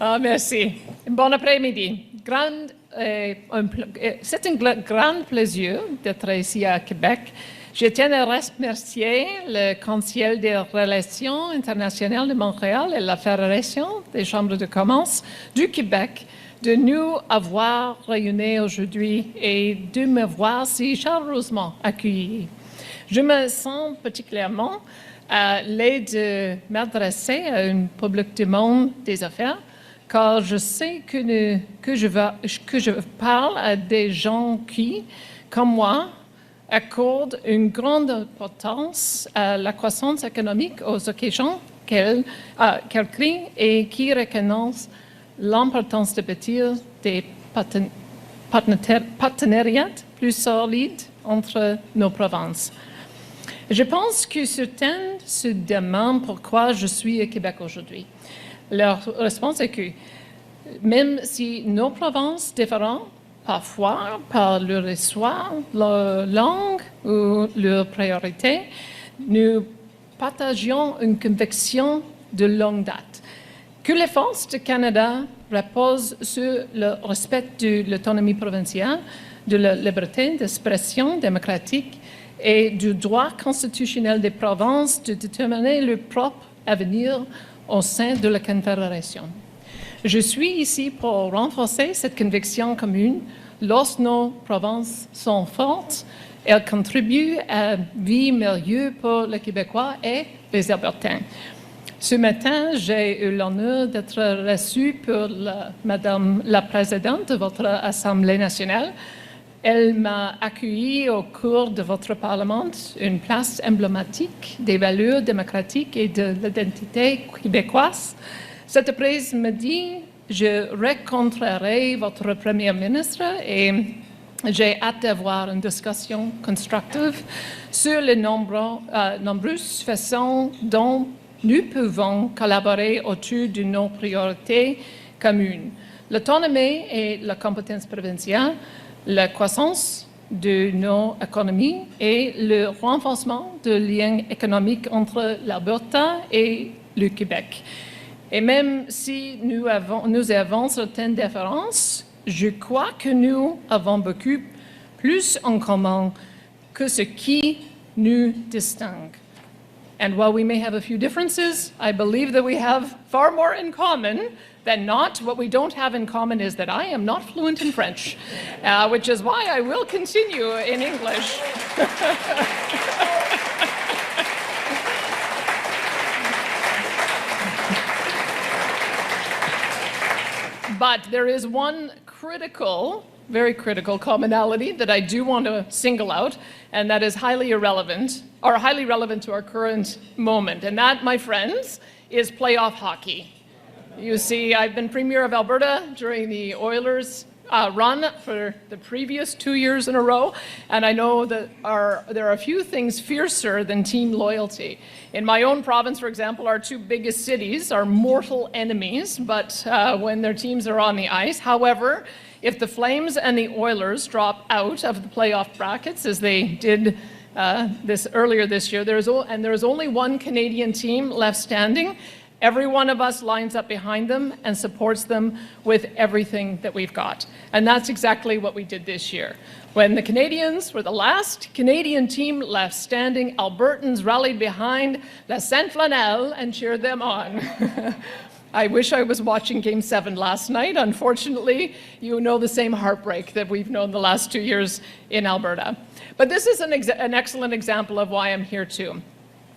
Ah, merci. Bon après-midi. C'est un grand plaisir d'être ici à Québec. Je tiens à remercier le Conseil des relations internationales de Montréal et la Fédération des chambres de commerce du Québec de nous avoir réunis aujourd'hui et de me voir si chaleureusement accueillis. Je me sens particulièrement à l'aise de m'adresser à un public du monde des affaires, car je sais que je parle à des gens qui, comme moi, accordent une grande importance à la croissance économique aux occasions qu'elle crée et qui reconnaissent l'importance de bâtir des partenariats plus solides entre nos provinces. Je pense que certains se demandent pourquoi je suis au Québec aujourd'hui. Leur réponse est que même si nos provinces diffèrent parfois par leur histoire, leur langue ou leurs priorités, nous partageons une conviction de longue date que les forces du Canada reposent sur le respect de l'autonomie provinciale, de la liberté d'expression démocratique et du droit constitutionnel des provinces de déterminer leur propre avenir au sein de la Confédération. Je suis ici pour renforcer cette conviction commune. Lorsque nos provinces sont fortes, elles contribuent à une vie meilleure pour les Québécois et les Albertains. Ce matin, j'ai eu l'honneur d'être reçue par Madame la Présidente de votre Assemblée nationale. Elle m'a accueilli au cours de votre Parlement, une place emblématique des valeurs démocratiques et de l'identité québécoise. Cet après-midi, je rencontrerai votre Premier ministre et j'ai hâte d'avoir une discussion constructive sur les nombreuses façons dont nous pouvons collaborer autour de nos priorités communes. L'autonomie et la compétence provinciale, la croissance de nos économies et le renforcement de liens économiques entre l'Alberta et le Québec. Et même si nous avons certaines différences, je crois que nous avons beaucoup plus en commun que ce qui nous distingue. And while we may have a few differences, I believe that we have far more in common than not. What we don't have in common is that I am not fluent in French, which is why I will continue in English. But there is one very critical commonality that I do want to single out, and that is highly relevant to our current moment. And that, my friends, is playoff hockey. You see, I've been Premier of Alberta during the Oilers run for the previous 2 years in a row, and I know that there are a few things fiercer than team loyalty. In my own province, for example, our two biggest cities are mortal enemies, but when their teams are on the ice. However, if the Flames and the Oilers drop out of the playoff brackets, as they did earlier this year, there is only one Canadian team left standing. Every one of us lines up behind them and supports them with everything that we've got. And that's exactly what we did this year. When the Canadians were the last Canadian team left standing, Albertans rallied behind La Sainte Flanelle and cheered them on. I wish I was watching Game 7 last night. Unfortunately, you know the same heartbreak that we've known the last 2 years in Alberta. But this is an excellent example of why I'm here too.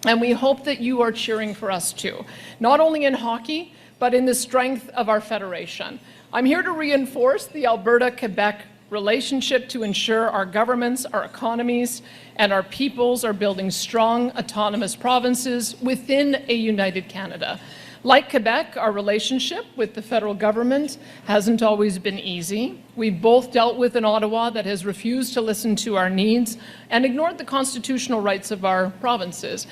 And we hope that you are cheering for us too, not only in hockey, but in the strength of our federation. I'm here to reinforce the Alberta-Quebec relationship to ensure our governments, our economies, and our peoples are building strong, autonomous provinces within a united Canada. Like Quebec, our relationship with the federal government hasn't always been easy. We've both dealt with an Ottawa that has refused to listen to our needs and ignored the constitutional rights of our provinces.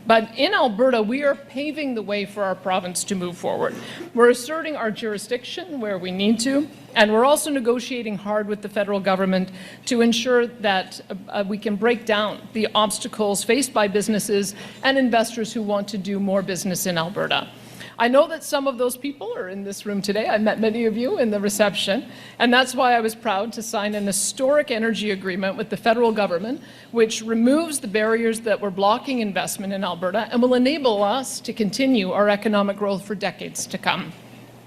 But in Alberta, we are paving the way for our province to move forward. We're asserting our jurisdiction where we need to, and we're also negotiating hard with the federal government to ensure that we can break down the obstacles faced by businesses and investors who want to do more business in Alberta. I know that some of those people are in this room today. I met many of you in the reception, and that's why I was proud to sign an historic energy agreement with the federal government, which removes the barriers that were blocking investment in Alberta and will enable us to continue our economic growth for decades to come.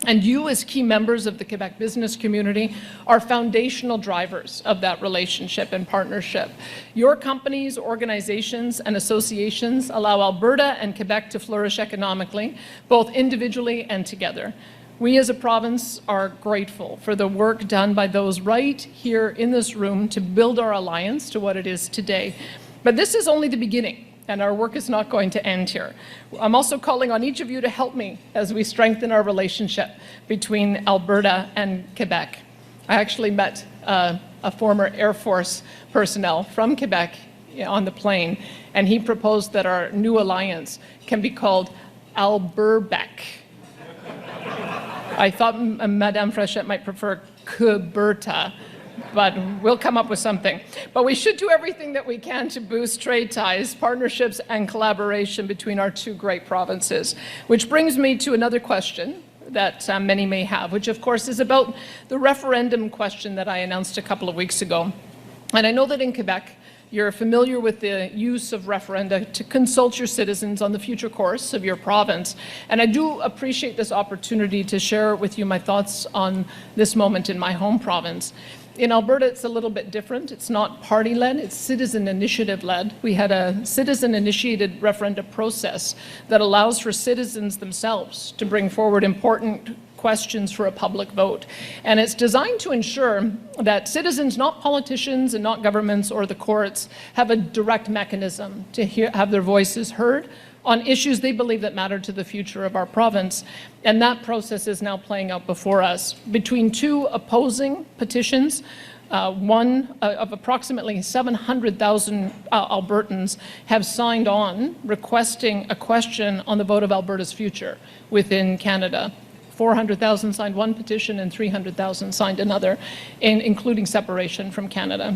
And you, as key members of the Quebec business community, are foundational drivers of that relationship and partnership. Your companies, organizations, and associations allow Alberta and Quebec to flourish economically, both individually and together. We as a province are grateful for the work done by those right here in this room to build our alliance to what it is today. But this is only the beginning, and our work is not going to end here. I'm also calling on each of you to help me as we strengthen our relationship between Alberta and Quebec. I actually met a former Air Force personnel from Quebec on the plane, and he proposed that our new alliance can be called Alberbec. I thought Madame Frechette might prefer Queberta, but we'll come up with something. But we should do everything that we can to boost trade ties, partnerships, and collaboration between our two great provinces. Which brings me to another question that many may have, which of course is about the referendum question that I announced a couple of weeks ago. And I know that in Quebec, you're familiar with the use of referenda to consult your citizens on the future course of your province. And I do appreciate this opportunity to share with you my thoughts on this moment in my home province. In Alberta, it's a little bit different. It's not party-led, it's citizen initiative-led. We had a citizen-initiated referenda process that allows for citizens themselves to bring forward important questions for a public vote. And it's designed to ensure that citizens, not politicians and not governments or the courts, have a direct mechanism to have their voices heard on issues they believe that matter to the future of our province. And that process is now playing out before us. Between two opposing petitions, one of approximately 700,000 Albertans have signed on requesting a question on the vote of Alberta's future within Canada. 400,000 signed one petition and 300,000 signed another, including separation from Canada.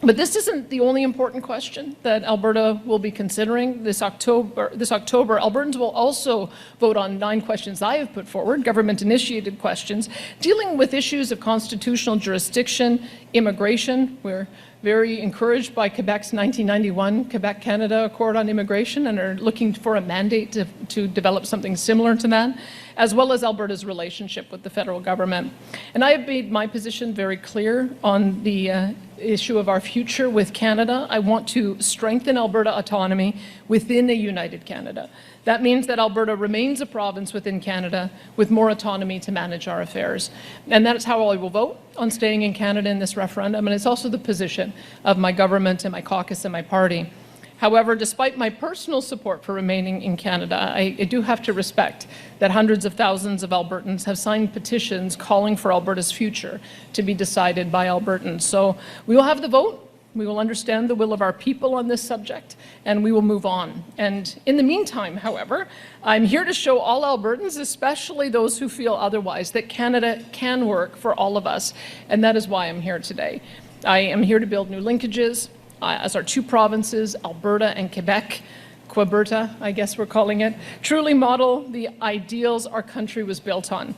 But this isn't the only important question that Alberta will be considering this October. Albertans will also vote on 9 questions I have put forward, government-initiated questions, dealing with issues of constitutional jurisdiction, immigration. We're very encouraged by Quebec's 1991 Quebec-Canada Accord on Immigration and are looking for a mandate to develop something similar to that, as well as Alberta's relationship with the federal government. And I have made my position very clear on the issue of our future with Canada. I want to strengthen Alberta autonomy within a united Canada. That means that Alberta remains a province within Canada with more autonomy to manage our affairs. And that is how I will vote on staying in Canada in this referendum, and it's also the position of my government and my caucus and my party. However, despite my personal support for remaining in Canada, I do have to respect that hundreds of thousands of Albertans have signed petitions calling for Alberta's future to be decided by Albertans. So we will have the vote. We will understand the will of our people on this subject, and we will move on. And in the meantime, however, I'm here to show all Albertans, especially those who feel otherwise, that Canada can work for all of us, and that is why I'm here today. I am here to build new linkages as our two provinces, Alberta and Quebec, Queberta, I guess we're calling it, truly model the ideals our country was built on.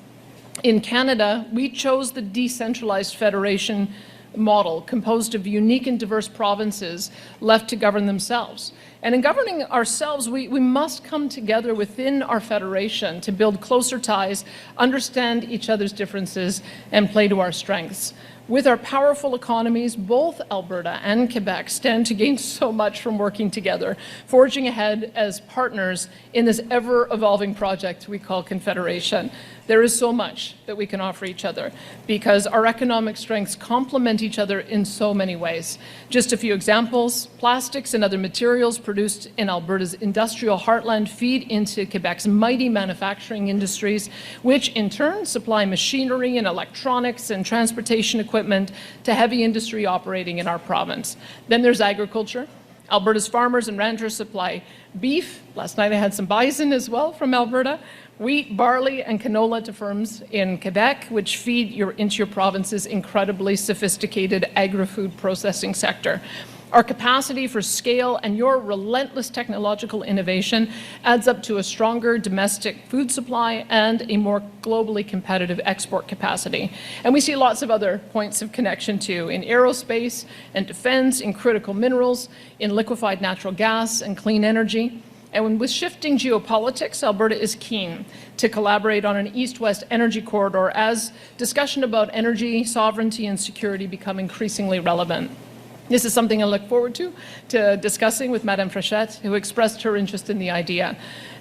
In Canada, we chose the decentralized federation model composed of unique and diverse provinces left to govern themselves. And in governing ourselves, we must come together within our federation to build closer ties, understand each other's differences, and play to our strengths. With our powerful economies, both Alberta and Quebec stand to gain so much from working together, forging ahead as partners in this ever-evolving project we call Confederation. There is so much that we can offer each other because our economic strengths complement each other in so many ways. Just a few examples: plastics and other materials produced in Alberta's industrial heartland feed into Quebec's mighty manufacturing industries, which in turn supply machinery and electronics and transportation equipment to heavy industry operating in our province. Then there's agriculture. Alberta's farmers and ranchers supply beef. Last night I had some bison as well from Alberta. Wheat, barley, and canola to firms in Quebec, which feed into your province's incredibly sophisticated agri-food processing sector. Our capacity for scale and your relentless technological innovation adds up to a stronger domestic food supply and a more globally competitive export capacity. And we see lots of other points of connection too, in aerospace and defense, in critical minerals, in liquefied natural gas and clean energy. And with shifting geopolitics, Alberta is keen to collaborate on an east-west energy corridor as discussion about energy, sovereignty, and security become increasingly relevant. This is something I look forward to discussing with Madame Frechette, who expressed her interest in the idea.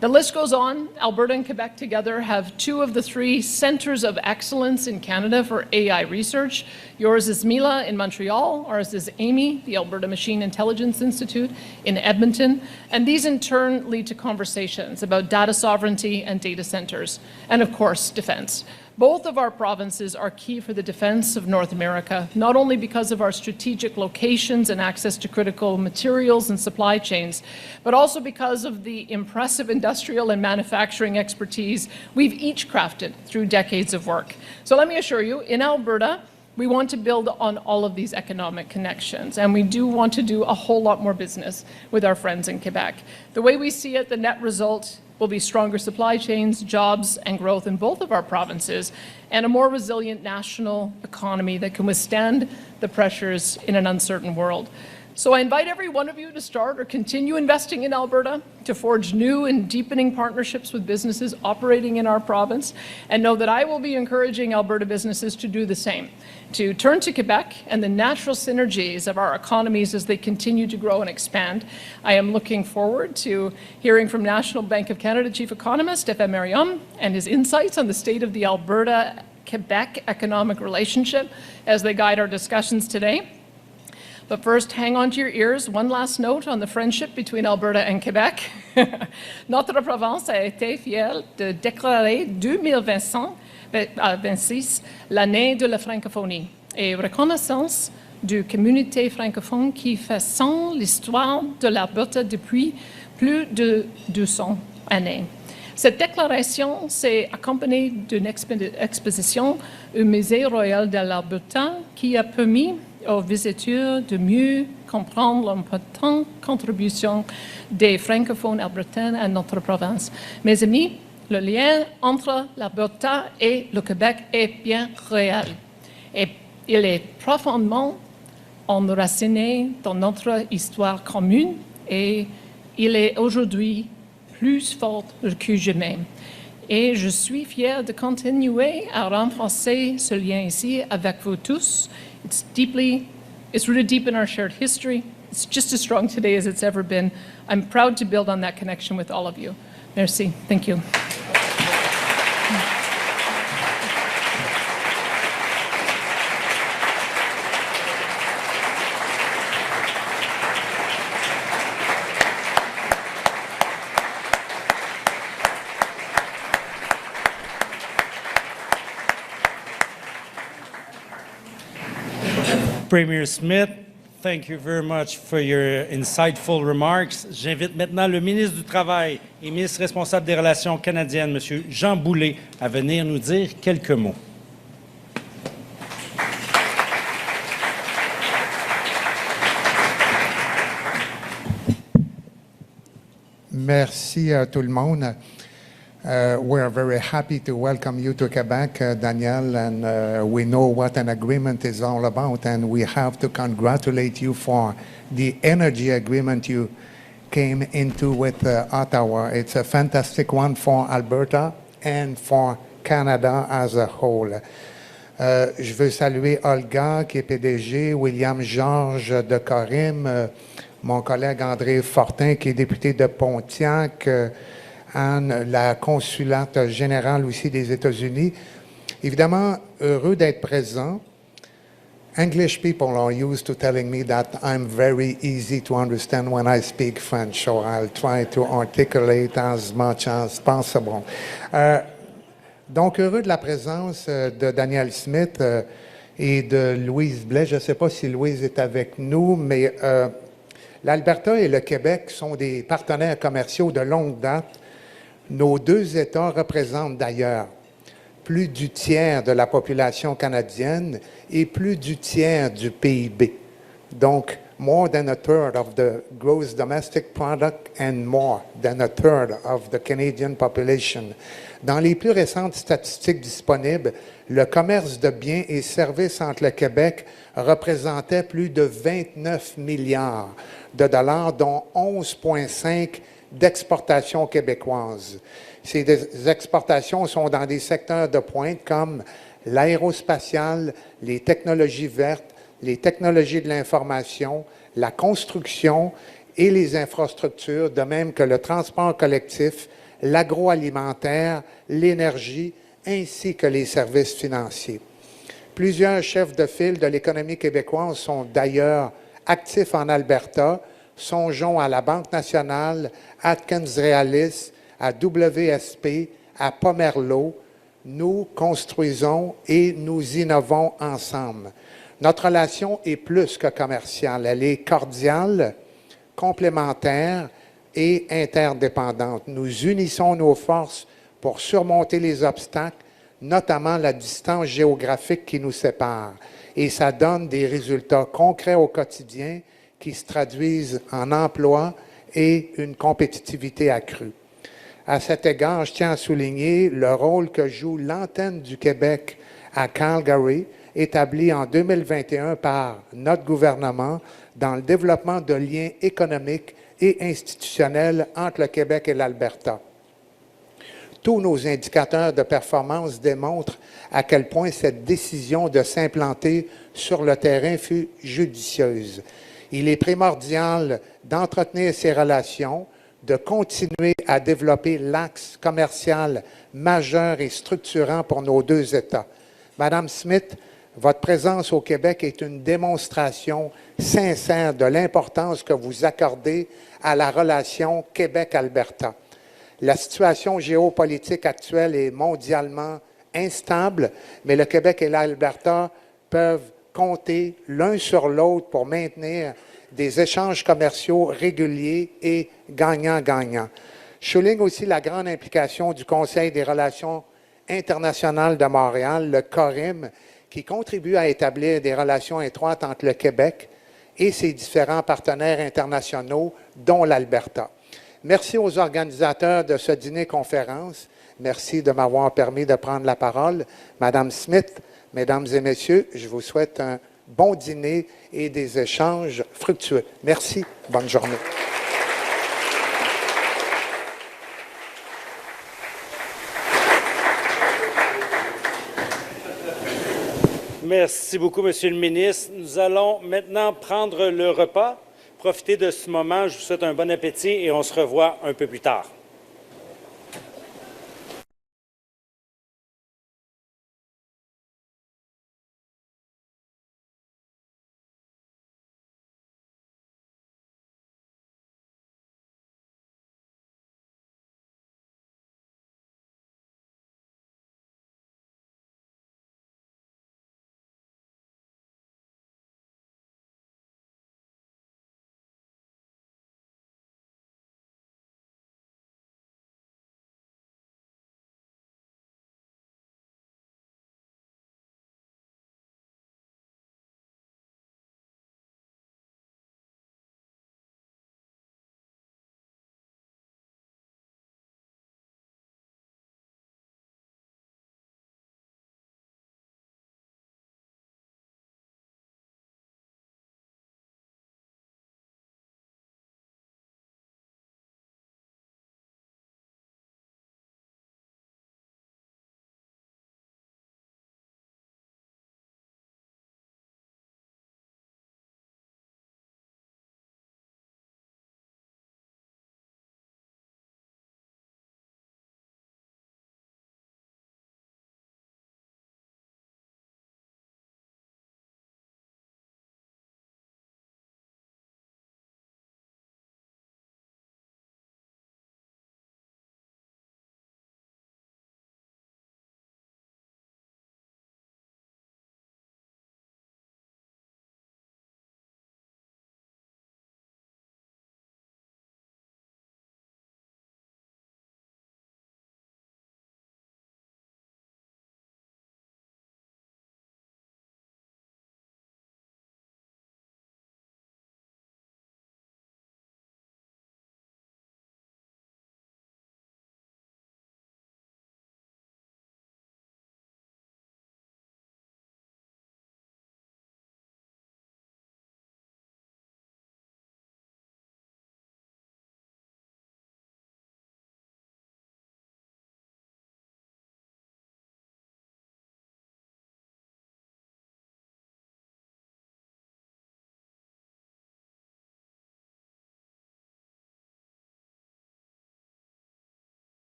The list goes on. Alberta and Quebec together have 2 of the 3 centers of excellence in Canada for AI research. Yours is Mila in Montreal, ours is AMI, the Alberta Machine Intelligence Institute in Edmonton, and these in turn lead to conversations about data sovereignty and data centers, and of course, defense. Both of our provinces are key for the defense of North America, not only because of our strategic locations and access to critical materials and supply chains, but also because of the impressive industrial and manufacturing expertise we've each crafted through decades of work. So let me assure you, in Alberta, we want to build on all of these economic connections, and we do want to do a whole lot more business with our friends in Quebec. The way we see it, the net result will be stronger supply chains, jobs, and growth in both of our provinces, and a more resilient national economy that can withstand the pressures in an uncertain world. So I invite every one of you to start or continue investing in Alberta, to forge new and deepening partnerships with businesses operating in our province, and know that I will be encouraging Alberta businesses to do the same, to turn to Quebec and the natural synergies of our economies as they continue to grow and expand. I am looking forward to hearing from National Bank of Canada Chief Economist Stéfane Marion and his insights on the state of the Alberta-Quebec economic relationship as they guide our discussions today. But first, hang on to your ears. One last note on the friendship between Alberta and Quebec. Notre province a été fière de déclarer 2026 l'année de la francophonie et reconnaissance d'une communauté francophone qui façonne l'histoire de l'Alberta depuis plus de 200 années. Cette déclaration s'est accompagnée d'une exposition au Musée royal de l'Alberta qui a permis aux visiteurs de mieux comprendre l'importante contribution des francophones albertains à notre province. Mes amis, le lien entre l'Alberta et le Québec est bien réel. Et il est profondément enraciné dans notre histoire commune et il est aujourd'hui plus fort que jamais. Et je suis fière de continuer à renforcer ce lien ici avec vous tous. It's rooted deep in our shared history. It's just as strong today as it's ever been. I'm proud to build on that connection with all of you. Merci. Thank you. Premier Smith, thank you very much for your insightful remarks. J'invite maintenant le ministre du Travail et ministre responsable des Relations canadiennes, M. Jean Boulet, à venir nous dire quelques mots. Merci à tout le monde. We're very happy to welcome you to Quebec, Danielle, and we know what an agreement is all about, and we have to congratulate you for the energy agreement you came into with Ottawa. It's a fantastic one for Alberta and for Canada as a whole. Je veux saluer Olga, qui est PDG, William Georges de Corim, mon collègue André Fortin, qui est député de Pontiac, Anne, la consulate générale aussi des États-Unis. Évidemment, heureux d'être présent. English people are used to telling me that I'm very easy to understand when I speak French, so I'll try to articulate as much as possible. Donc, heureux de la présence de Danielle Smith et de Louise Blais. Je ne sais pas si Louise est avec nous, mais l'Alberta et le Québec sont des partenaires commerciaux de longue date. Nos deux États représentent d'ailleurs plus du tiers de la population canadienne et plus du tiers du PIB. Donc, more than a third of the gross domestic product and more than a third of the Canadian population. Dans les plus récentes statistiques disponibles, le commerce de biens et services entre le Québec représentait plus de 29 milliards de dollars, dont 11,5 d'exportations québécoises. Ces exportations sont dans des secteurs de pointe comme l'aérospatiale, les technologies vertes, les technologies de l'information, la construction et les infrastructures, de même que le transport collectif, l'agroalimentaire, l'énergie, ainsi que les services financiers. Plusieurs chefs de file de l'économie québécoise sont d'ailleurs actifs en Alberta. Songeons à la Banque nationale, Atkins Realis, à WSP, à Pomerleau. Nous construisons et nous innovons ensemble. Notre relation est plus que commerciale. Elle est cordiale, complémentaire et interdépendante. Nous unissons nos forces pour surmonter les obstacles, notamment la distance géographique qui nous sépare. Et ça donne des résultats concrets au quotidien qui se traduisent en emploi et une compétitivité accrue. À cet égard, je tiens à souligner le rôle que joue l'antenne du Québec à Calgary, établie en 2021 par notre gouvernement dans le développement de liens économiques et institutionnels entre le Québec et l'Alberta. Tous nos indicateurs de performance démontrent à quel point cette décision de s'implanter sur le terrain fut judicieuse. Il est primordial d'entretenir ces relations, de continuer à développer l'axe commercial majeur et structurant pour nos deux États. Madame Smith, votre présence au Québec est une démonstration sincère de l'importance que vous accordez à la relation Québec-Alberta. La situation géopolitique actuelle est mondialement instable, mais le Québec et l'Alberta peuvent compter l'un sur l'autre pour maintenir des échanges commerciaux réguliers et gagnant-gagnant. Je souligne aussi la grande implication du Conseil des relations internationales de Montréal, le CORIM, qui contribue à établir des relations étroites entre le Québec et ses différents partenaires internationaux, dont l'Alberta. Merci aux organisateurs de ce dîner-conférence. Merci de m'avoir permis de prendre la parole. Madame Smith, Mesdames et Messieurs, je vous souhaite un bon dîner et des échanges fructueux. Merci. Bonne journée. Merci beaucoup, Monsieur le ministre. Nous allons maintenant prendre le repas. Profitez de ce moment. Je vous souhaite un bon appétit et on se revoit un peu plus tard.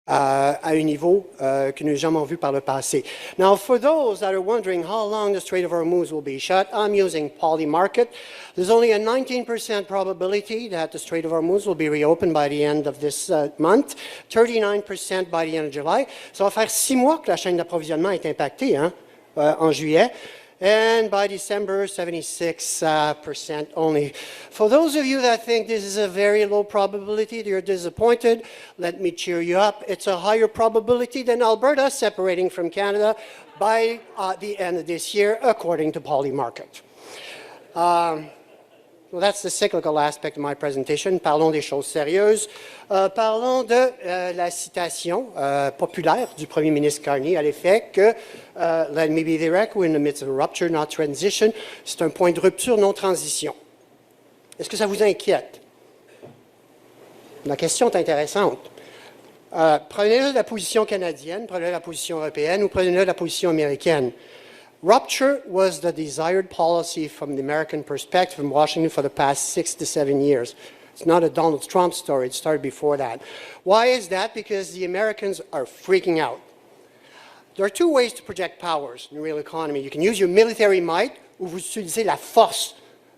à un niveau que nous n'avons jamais vu par le passé. Now, for those that are wondering how long the Strait of Hormuz will be shut, I'm using Polymarket. There's only a 19% probability that the Strait of Hormuz will be reopened by the end of this month, 39% by the end of July. Ça va faire 6 mois que la chaîne d'approvisionnement est impactée en juillet. And by December, 76% only. For those of you that think this is a very low probability, you're disappointed, let me cheer you up. It's a higher probability than Alberta separating from Canada by the end of this year, according to Polymarket. Well, that's the cyclical aspect of my presentation. Parlons des choses sérieuses. Parlons de la citation populaire du premier ministre Carney à l'effet que let me be direct, we're in the midst of a rupture, not transition. C'est un point de rupture, non transition. Est-ce que ça vous inquiète? La question est intéressante. Prenez-le de la position canadienne, prenez-le de la position européenne ou prenez-le de la position américaine. Rupture was the desired policy from the American perspective from Washington for the past 6 to 7 years. It's not a Donald Trump story. It started before that. Why is that? Because the Americans are freaking out. There are two ways to project powers in the real economy. You can use your military might, ou vous utilisez la force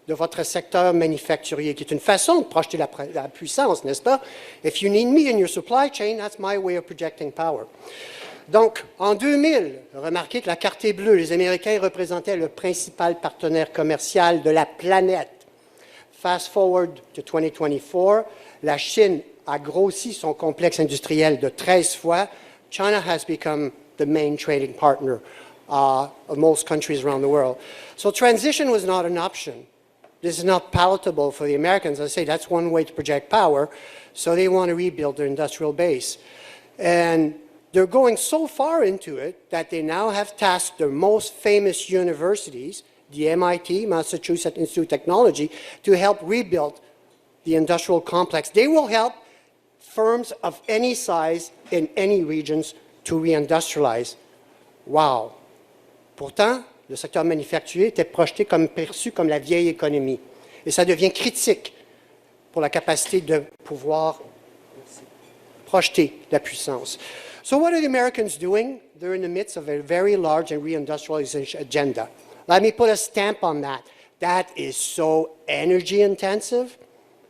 de votre secteur manufacturier, qui est une façon de projeter la puissance, n'est-ce pas? If you need me in your supply chain, that's my way of projecting power. Donc, en 2000, remarquez que la carte est bleue. Les Américains représentaient le principal partenaire commercial de la planète. Fast forward to 2024, la Chine a grossi son complexe industriel de 13 fois. China has become the main trading partner of most countries around the world. So transition was not an option. This is not palatable for the Americans. I say that's one way to project power. So they want to rebuild their industrial base. And they're going so far into it that they now have tasked their most famous universities, the MIT, Massachusetts Institute of Technology, to help rebuild the industrial complex. They will help firms of any size in any regions to reindustrialize. Wow! Pourtant, le secteur manufacturier était perçu comme la vieille économie. Et ça devient critique pour la capacité de pouvoir projeter la puissance. So what are the Americans doing? They're in the midst of a very large and reindustrialization agenda. Let me put a stamp on that. That is so energy intensive.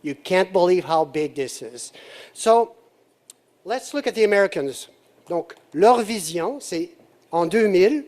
You can't believe how big this is. So let's look at the Americans. Donc, leur vision, c'est en 2000,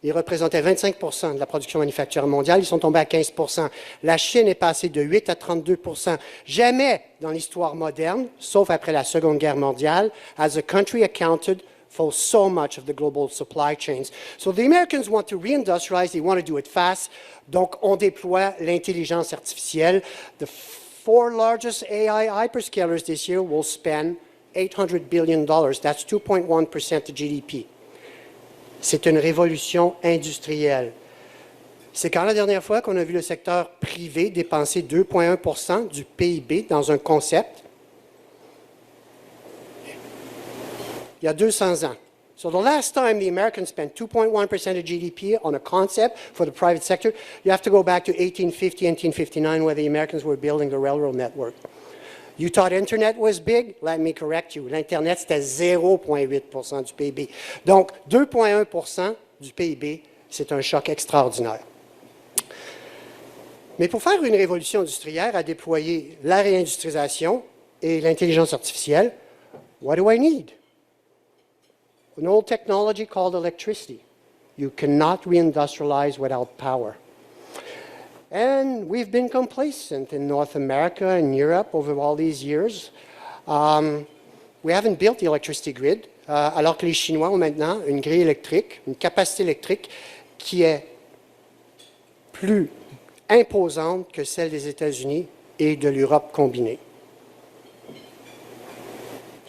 ils représentaient 25% de la production manufacturière mondiale, ils sont tombés à 15%. La Chine est passée de 8 à 32%. Jamais dans l'histoire moderne, sauf après la Seconde Guerre mondiale, has a country accounted for so much of the global supply chains. So the Americans want to reindustrialize, they want to do it fast. Donc, on déploie l'intelligence artificielle. The 4 largest AI hyperscalers this year will spend $800 billion. That's 2.1% of GDP. C'est une révolution industrielle. C'est quand la dernière fois qu'on a vu le secteur privé dépenser 2,1% du PIB dans un concept? Il y a 200 ans. So the last time the Americans spent 2.1% of GDP on a concept for the private sector, you have to go back to 1850, 1859, where the Americans were building the railroad network. You thought Internet was big? Let me correct you. L'Internet, c'était 0,8% du PIB. Donc, 2,1% du PIB, c'est un choc extraordinaire. Mais pour faire une révolution industrielle, à déployer la réindustrialisation et l'intelligence artificielle, what do I need? An old technology called electricity. You cannot reindustrialize without power. And we've been complacent in North America and Europe over all these years. We haven't built the electricity grid, alors que les Chinois ont maintenant une grille électrique, une capacité électrique qui est plus imposante que celle des États-Unis et de l'Europe combinée.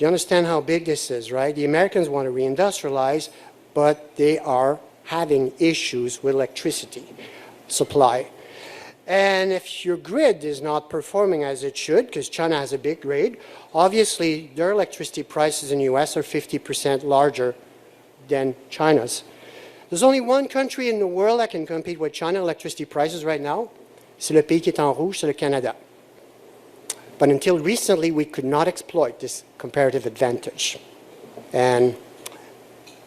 You understand how big this is, right? The Americans want to reindustrialize, but they are having issues with electricity supply. And if your grid is not performing as it should, because China has a big grid, obviously their electricity prices in the U.S. are 50% larger than China's. There's only one country in the world that can compete with China electricity prices right now. C'est le pays qui est en rouge, c'est le Canada. But until recently, we could not exploit this comparative advantage. And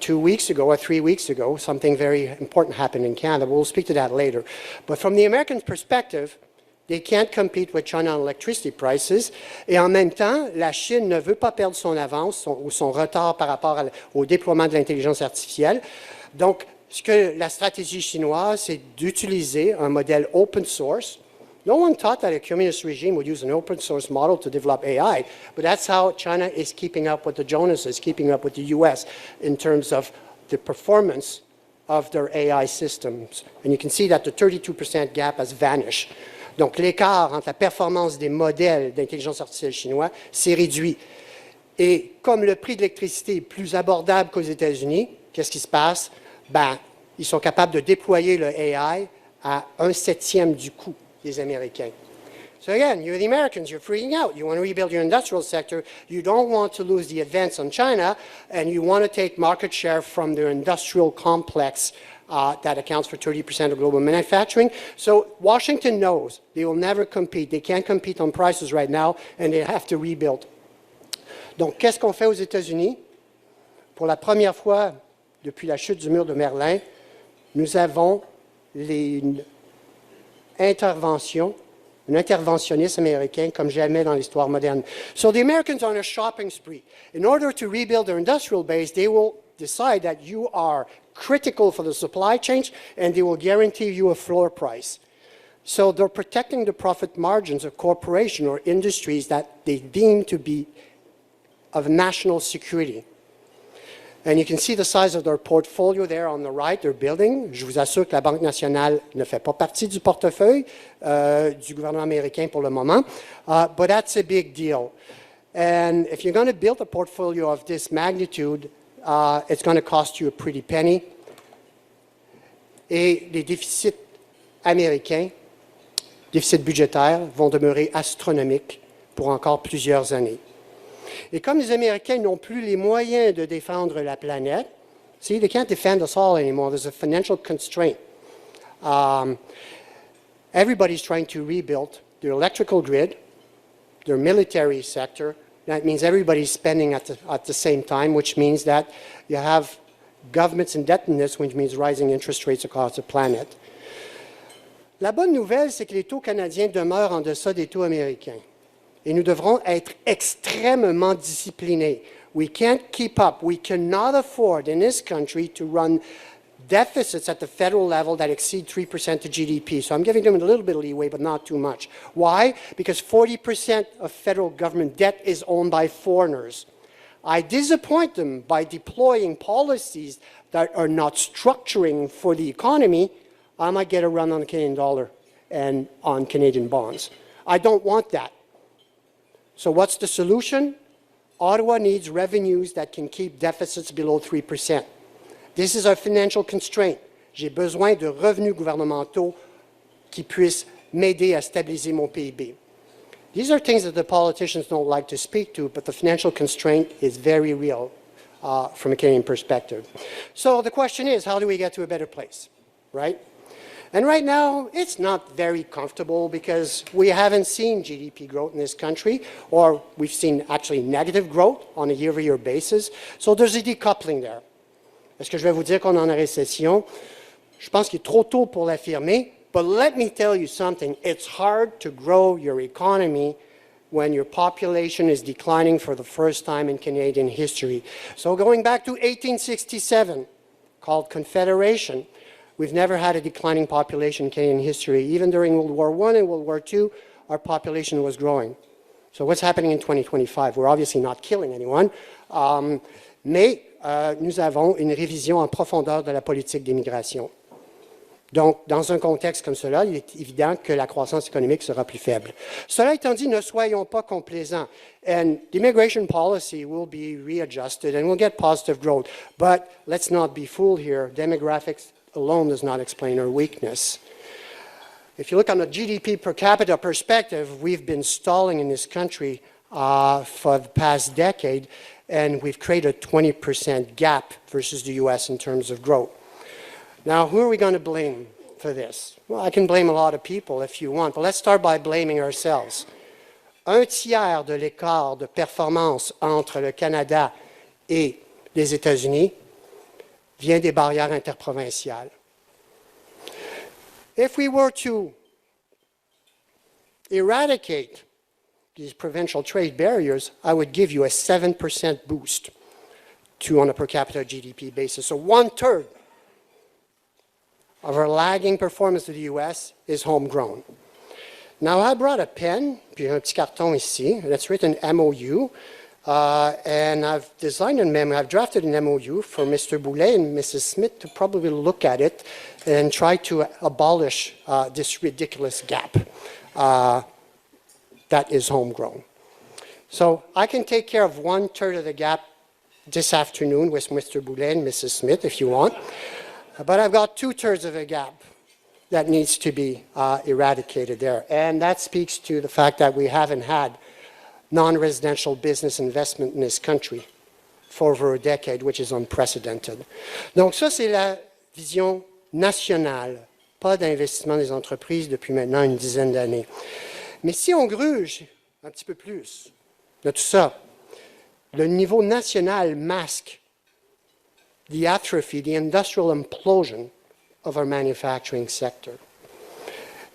2 weeks ago or 3 weeks ago, something very important happened in Canada. We'll speak to that later. But from the American perspective, they can't compete with China on electricity prices. Et en même temps, la Chine ne veut pas perdre son avance ou son retard par rapport au déploiement de l'intelligence artificielle. Donc, ce que la stratégie chinoise, c'est d'utiliser un modèle open source. No one thought that a communist regime would use an open source model to develop AI, but that's how China is keeping up with the Jonases, keeping up with the US in terms of the performance of their AI systems. And you can see that the 32% gap has vanished. Donc, l'écart entre la performance des modèles d'intelligence artificielle chinois s'est réduit. Et comme le prix de l'électricité est plus abordable qu'aux États-Unis, qu'est-ce qui se passe? Ben, ils sont capables de déployer le AI à 1/7 du coût des Américains. So again, you're the Americans, you're freaking out. You want to rebuild your industrial sector. You don't want to lose the advance on China, and you want to take market share from their industrial complex that accounts for 30% of global manufacturing. So Washington knows they will never compete. They can't compete on prices right now, and they have to rebuild. Donc, qu'est-ce qu'on fait aux États-Unis? Pour la première fois depuis la chute du mur de Berlin, nous avons une intervention, un interventionniste américain comme jamais dans l'histoire moderne. So the Americans are on a shopping spree. In order to rebuild their industrial base, they will decide that you are critical for the supply chain, and they will guarantee you a floor price. So they're protecting the profit margins of corporations or industries that they deem to be of national security. And you can see the size of their portfolio there on the right, their building. Je vous assure que la Banque nationale ne fait pas partie du portefeuille du gouvernement américain pour le moment, but that's a big deal. And if you're going to build a portfolio of this magnitude, it's going to cost you a pretty penny. Et les déficits américains, déficits budgétaires, vont demeurer astronomiques pour encore plusieurs années. Et comme les Américains n'ont plus les moyens de défendre la planète, see, they can't defend us all anymore. There's a financial constraint. Everybody's trying to rebuild their electrical grid, their military sector. That means everybody's spending at the same time, which means that you have governments indebtedness, which means rising interest rates across the planet. La bonne nouvelle, c'est que les taux canadiens demeurent en deçà des taux américains. Et nous devrons être extrêmement disciplinés. We can't keep up. We cannot afford in this country to run deficits at the federal level that exceed 3% of GDP. So I'm giving them a little bit of leeway, but not too much. Why? Because 40% of federal government debt is owned by foreigners. I disappoint them by deploying policies that are not structuring for the economy. I might get a run on the Canadian dollar and on Canadian bonds. I don't want that. So what's the solution? Ottawa needs revenues that can keep deficits below 3%. This is our financial constraint. J'ai besoin de revenus gouvernementaux qui puissent m'aider à stabiliser mon PIB. These are things that the politicians don't like to speak to, but the financial constraint is very real from a Canadian perspective. So the question is, how do we get to a better place, right? And right now, it's not very comfortable because we haven't seen GDP growth in this country, or we've seen actually negative growth on a year-over-year basis. So there's a decoupling there. Est-ce que je vais vous dire qu'on est en récession? Je pense qu'il est trop tôt pour l'affirmer, but let me tell you something. It's hard to grow your economy when your population is declining for the first time in Canadian history. So going back to 1867, called Confederation, we've never had a declining population in Canadian history. Even during World War I and World War II, our population was growing. So what's happening in 2025? We're obviously not killing anyone, mais nous avons une révision en profondeur de la politique d'immigration. Donc, dans un contexte comme cela, il est évident que la croissance économique sera plus faible. Cela étant dit, ne soyons pas complaisants. And the immigration policy will be readjusted and we'll get positive growth. But let's not be fooled here. Demographics alone does not explain our weakness. If you look on the GDP per capita perspective, we've been stalling in this country for the past decade, and we've created a 20% gap versus the US in terms of growth. Now, who are we going to blame for this? Well, I can blame a lot of people if you want, but let's start by blaming ourselves. Un tiers de l'écart de performance entre le Canada et des États-Unis vient des barrières interprovinciales. If we were to eradicate these provincial trade barriers, I would give you a 7% boost on a per capita GDP basis. So 1/3 of our lagging performance to the U.S. is homegrown. Now, I brought a pen, puis un petit carton ici. Let's write an MOU. And I've designed a memo, I've drafted an MOU for Mr. Boulet and Mrs. Smith to probably look at it and try to abolish this ridiculous gap that is homegrown. So I can take care of 1/3 of the gap this afternoon with Mr. Boulet and Mrs. Smith if you want. But I've got 2/3 of the gap that needs to be eradicated there. And that speaks to the fact that we haven't had non-residential business investment in this country for over a decade, which is unprecedented. Donc ça, c'est la vision nationale, pas d'investissement des entreprises depuis maintenant une dizaine d'années. Mais si on gruge un petit peu plus de tout ça, le niveau national masque the atrophy, the industrial implosion of our manufacturing sector.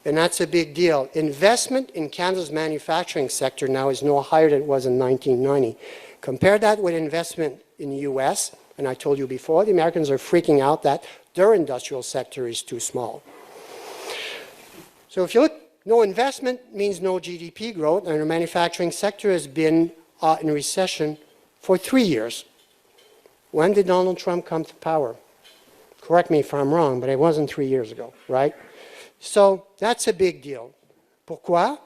And that's a big deal. Investment in Canada's manufacturing sector now is no higher than it was in 1990. Compare that with investment in the U.S., and I told you before, the Americans are freaking out that their industrial sector is too small. So if you look, no investment means no GDP growth, and our manufacturing sector has been in recession for 3 years. When did Donald Trump come to power? Correct me if I'm wrong, but it wasn't 3 years ago, right? So that's a big deal. Pourquoi?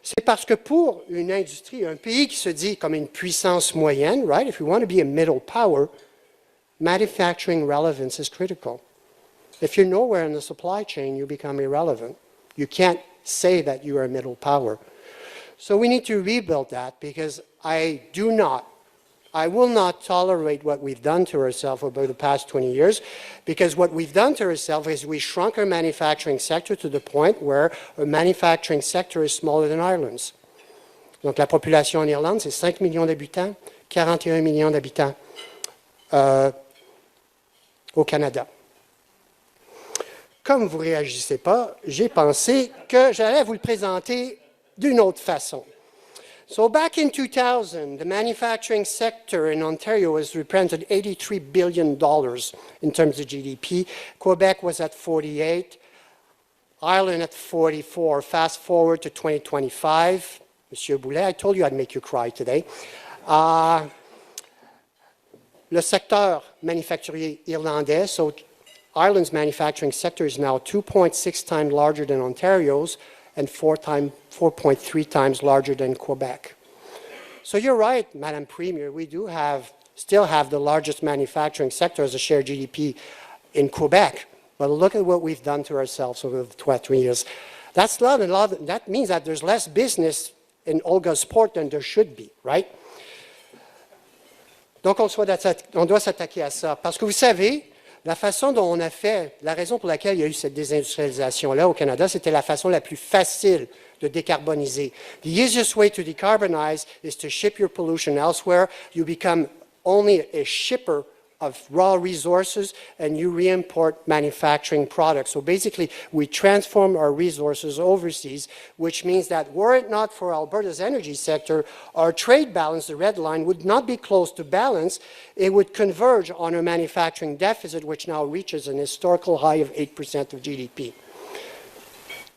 C'est parce que pour une industrie, un pays qui se dit comme une puissance moyenne, right? If we want to be a middle power, manufacturing relevance is critical. If you're nowhere in the supply chain, you become irrelevant. You can't say that you are a middle power. So we need to rebuild that because I will not tolerate what we've done to ourselves over the past 20 years, because what we've done to ourselves is we shrunk our manufacturing sector to the point where our manufacturing sector is smaller than Ireland's. Donc la population en Irlande, c'est 5 millions d'habitants, 41 millions d'habitants au Canada. Comme vous ne réagissez pas, j'ai pensé que j'allais vous le présenter d'une autre façon. So back in 2000, the manufacturing sector in Ontario was represented $83 billion in terms of GDP. Quebec was at 48, Ireland at 44. Fast forward to 2025. Monsieur Boulet, I told you I'd make you cry today. Le secteur manufacturier irlandais, so Ireland's manufacturing sector is now 2.6 times larger than Ontario's, and 4.3 times larger than Quebec. So you're right, Madam Premier, we do still have the largest manufacturing sector as a share GDP in Quebec. But look at what we've done to ourselves over the 23 years. That means that there's less business in Olga's sport than there should be, right? Donc on doit s'attaquer à ça. Parce que vous savez, la façon dont on a fait, la raison pour laquelle il y a eu cette désindustrialisation-là au Canada, c'était la façon la plus facile de décarboniser. The easiest way to decarbonize is to ship your pollution elsewhere. You become only a shipper of raw resources and you re-import manufacturing products. So basically, we transform our resources overseas, which means that were it not for Alberta's energy sector, our trade balance, the red line, would not be close to balance. It would converge on our manufacturing deficit, which now reaches an historical high of 8% of GDP.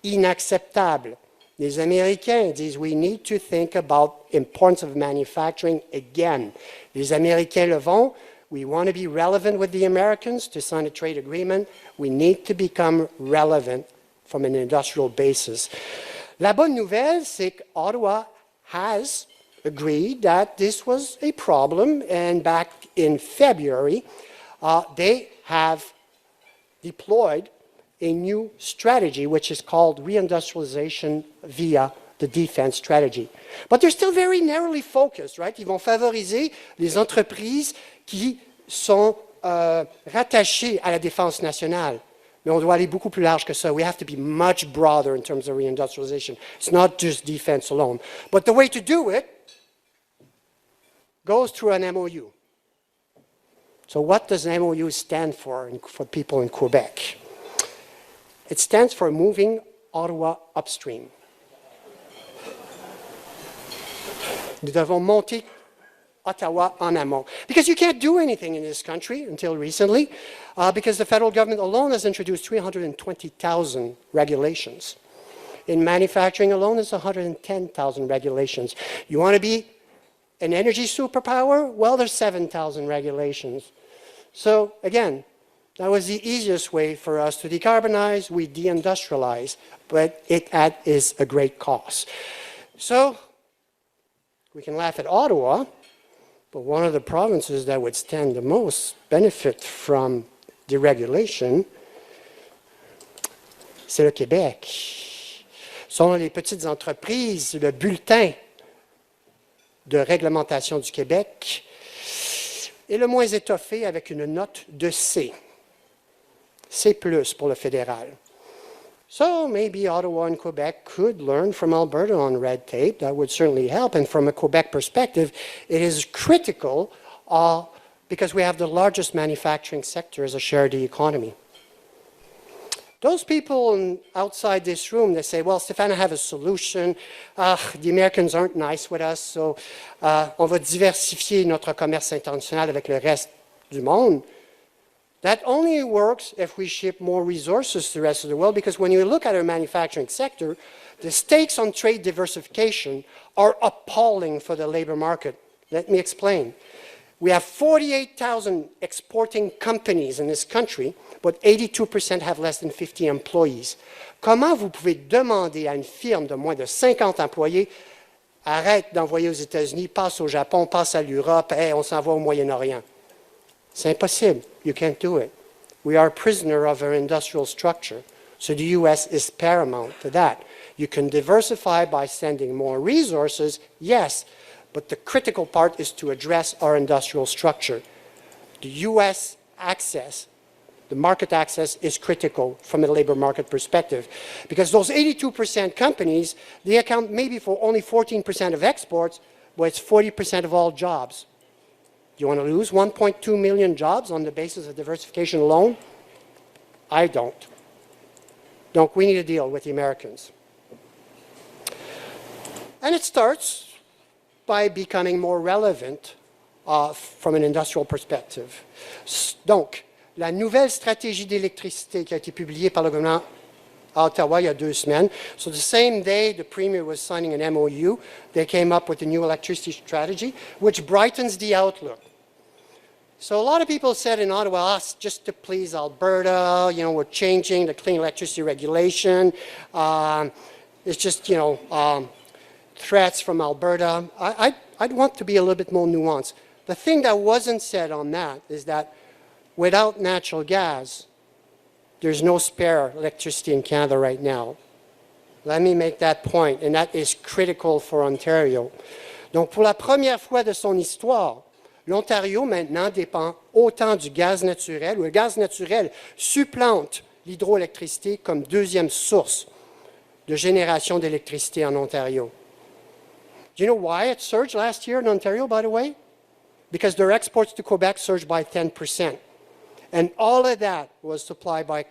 Inacceptable. Les Américains disent we need to think about importance of manufacturing again. Les Américains le vont. We want to be relevant with the Americans to sign a trade agreement. We need to become relevant from an industrial basis. La bonne nouvelle, c'est qu'Ottawa has agreed that this was a problem, and back in February, they have deployed a new strategy, which is called reindustrialization via the defense strategy. But they're still very narrowly focused, right? Ils vont favoriser les entreprises qui sont rattachées à la défense nationale. Mais on doit aller beaucoup plus large que ça. We have to be much broader in terms of reindustrialization. It's not just defense alone. But the way to do it goes through an MOU. So what does MOU stand for people in Quebec? It stands for moving Ottawa upstream. Nous devons monter Ottawa en amont. Because you can't do anything in this country until recently, because the federal government alone has introduced 320,000 regulations. In manufacturing alone, there's 110,000 regulations. You want to be an energy superpower? Well, there's 7,000 regulations. So, again, that was the easiest way for us to decarbonize. We deindustrialize, but it is a great cost. So, we can laugh at Ottawa, but one of the provinces that would stand the most benefit from deregulation, c'est le Québec. Selon les petites entreprises, le bulletin de réglementation du Québec est le moins étoffé avec une note de C. C+ pour le fédéral. So maybe Ottawa and Quebec could learn from Alberta on red tape. That would certainly help. And from a Quebec perspective, it is critical because we have the largest manufacturing sector as a share of the economy. Those people outside this room, they say, well, Stéfane, I have a solution. The Americans aren't nice with us, so on va diversifier notre commerce international avec le reste du monde. That only works if we ship more resources to the rest of the world, because when you look at our manufacturing sector, the stakes on trade diversification are appalling for the labor market. Let me explain. We have 48,000 exporting companies in this country, but 82% have less than 50 employees. Comment vous pouvez demander à une firme de moins de 50 employés, arrête d'envoyer aux États-Unis, passe au Japon, passe à l'Europe, hey, on s'en va au Moyen-Orient? C'est impossible. You can't do it. We are a prisoner of our industrial structure. So the U.S. is paramount to that. You can diversify by sending more resources, yes, but the critical part is to address our industrial structure. The U.S. access, the market access, is critical from a labor market perspective, because those 82% companies, they account maybe for only 14% of exports, but it's 40% of all jobs. You want to lose 1.2 million jobs on the basis of diversification alone? I don't. Donc, we need to deal with the Americans. And it starts by becoming more relevant from an industrial perspective. Donc, la nouvelle stratégie d'électricité qui a été publiée par le gouvernement à Ottawa il y a 2 semaines. So the same day the Premier was signing an MOU, they came up with a new electricity strategy, which brightens the outlook. So a lot of people said in Ottawa, just to please Alberta, you know, we're changing the clean electricity regulation. It's just, you know, threats from Alberta. I'd want to be a little bit more nuanced. The thing that wasn't said on that is that without natural gas, there's no spare electricity in Canada right now. Let me make that point, and that is critical for Ontario. Donc, pour la première fois de son histoire, l'Ontario, maintenant, dépend autant du gaz naturel, où le gaz naturel supplante l'hydroélectricité comme deuxième source de génération d'électricité en Ontario. Do you know why it surged last year in Ontario, by the way? Because their exports to Quebec surged by 10%. And all of that was supplied by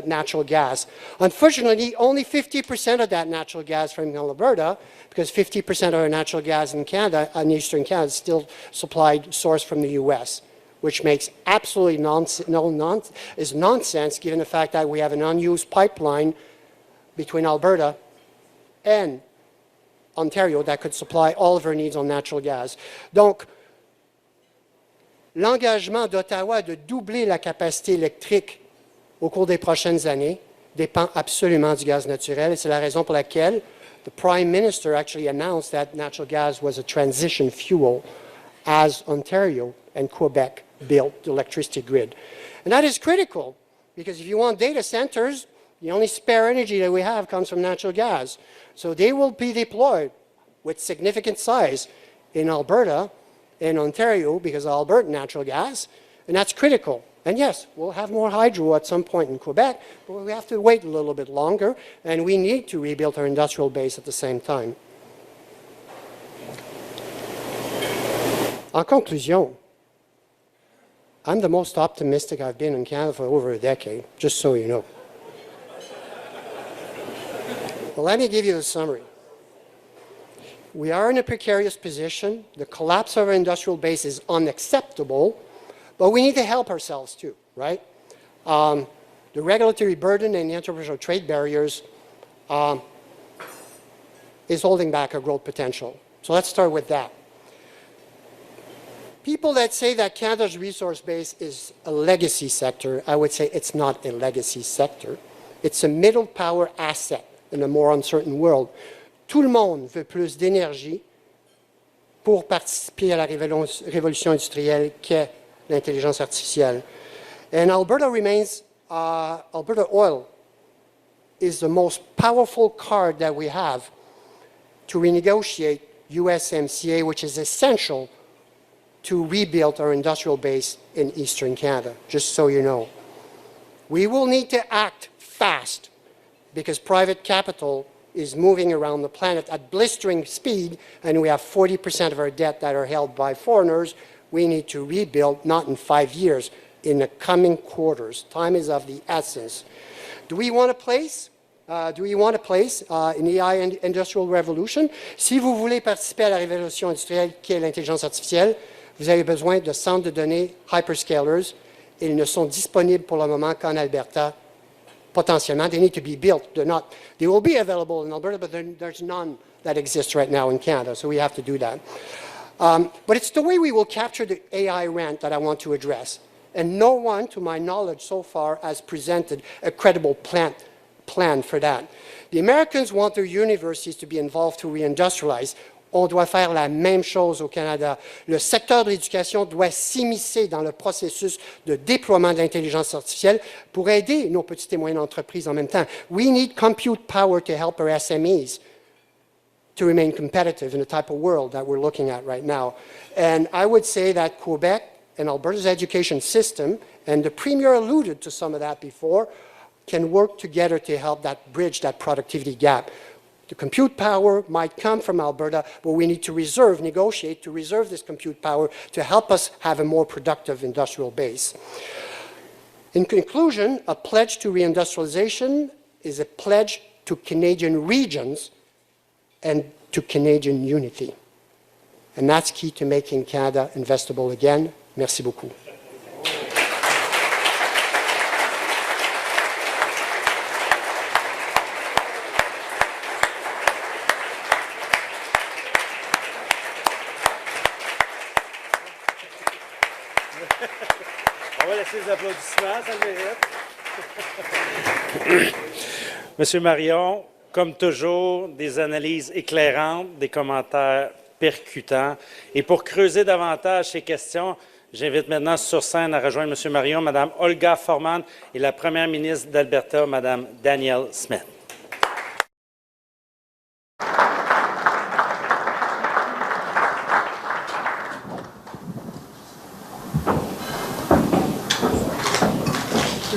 natural gas. Unfortunately, only 50% of that natural gas from Alberta, because 50% of our natural gas in Canada, in eastern Canada, is still sourced from the U.S., which makes absolutely nonsense given the fact that we have an unused pipeline between Alberta and Ontario that could supply all of our needs on natural gas. Donc, l'engagement d'Ottawa de doubler la capacité électrique au cours des prochaines années dépend absolument du gaz naturel, et c'est la raison pour laquelle the Prime Minister actually announced that natural gas was a transition fuel as Ontario and Quebec built the electricity grid. And that is critical, because if you want data centers, the only spare energy that we have comes from natural gas. So they will be deployed with significant size in Alberta in Ontario because of Alberta natural gas, and that's critical. And yes, we'll have more hydro at some point in Quebec, but we have to wait a little bit longer, and we need to rebuild our industrial base at the same time. En conclusion, I'm the most optimistic I've been in Canada for over a decade, just so you know. Well, let me give you the summary. We are in a precarious position. The collapse of our industrial base is unacceptable, but we need to help ourselves too, right? The regulatory burden and the international trade barriers is holding back our growth potential. So let's start with that. People that say that Canada's resource base is a legacy sector, I would say it's not a legacy sector. It's a middle power asset in a more uncertain world. Tout le monde veut plus d'énergie pour participer à la révolution industrielle qu'est l'intelligence artificielle. And Alberta Alberta oil is the most powerful card that we have to renegotiate USMCA, which is essential to rebuild our industrial base in Eastern Canada, just so you know. We will need to act fast because private capital is moving around the planet at blistering speed, and we have 40% of our debt that are held by foreigners. We need to rebuild, not in 5 years, in the coming quarters. Time is of the essence. Do we want a place? In the AI industrial revolution? Si vous voulez participer à la révolution industrielle qu'est l'intelligence artificielle, vous avez besoin de centres de données hyperscalers. Ils ne sont disponibles pour le moment qu'en Alberta, potentiellement. They need to be built. They will be available in Alberta, but there's none that exists right now in Canada, so we have to do that. But it's the way we will capture the AI rent that I want to address. And no one, to my knowledge so far, has presented a credible plan for that. The Americans want their universities to be involved to reindustrialize. On doit faire la même chose au Canada. Le secteur de l'éducation doit s'immiscer dans le processus de déploiement de l'intelligence artificielle pour aider nos petites et moyennes entreprises en même temps. We need compute power to help our SMEs to remain competitive in the type of world that we're looking at right now. And I would say that Quebec and Alberta's education system, and the Premier alluded to some of that before, can work together to help that bridge that productivity gap. The compute power might come from Alberta, but we need to negotiate to reserve this compute power to help us have a more productive industrial base. In conclusion, a pledge to reindustrialization is a pledge to Canadian regions and to Canadian unity. And that's key to making Canada investable again. Merci beaucoup. On va laisser les applaudissements, ça le mérite. Monsieur Marion, comme toujours, des analyses éclairantes, des commentaires percutants. Et pour creuser davantage ces questions, j'invite maintenant sur scène à rejoindre Monsieur Marion, Mme Olga Farman et la première ministre d'Alberta, Mme Danielle Smith.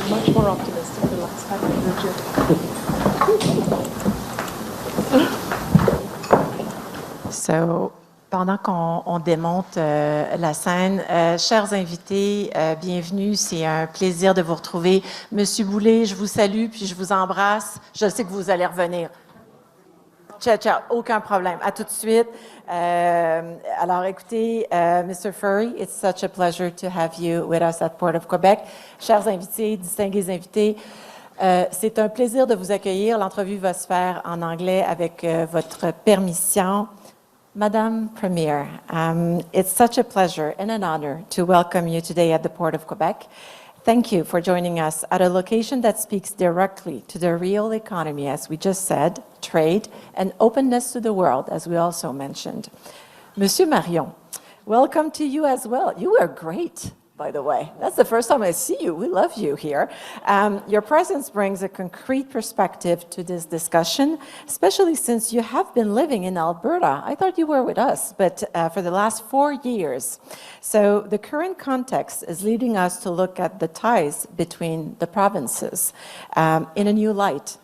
Much more optimistic the last time, So, pendant qu'on démonte la scène, chers invités, bienvenue. C'est un plaisir de vous retrouver. Monsieur Boulet, je vous salue puis je vous embrasse. Je sais que vous allez revenir. Ciao, ciao, aucun problème. À tout de suite. Alors, écoutez, Mr. Furry, it's such a pleasure to have you with us at Port of Quebec. Chers invités, distingués invités, c'est un plaisir de vous accueillir. L'entrevue va se faire en anglais avec votre permission. Madame Premier, it's such a pleasure and an honor to welcome you today at the Port of Quebec. Thank you for joining us at a location that speaks directly to the real economy, as we just said, trade, and openness to the world, as we also mentioned. Monsieur Marion, welcome to you as well. You were great, by the way. That's the first time I see you. We love you here. Your presence brings a concrete perspective to this discussion, especially since you have been living in Alberta. I thought you were with us, but for the last 4 years. So the current context is leading us to look at the ties between the provinces in a new light.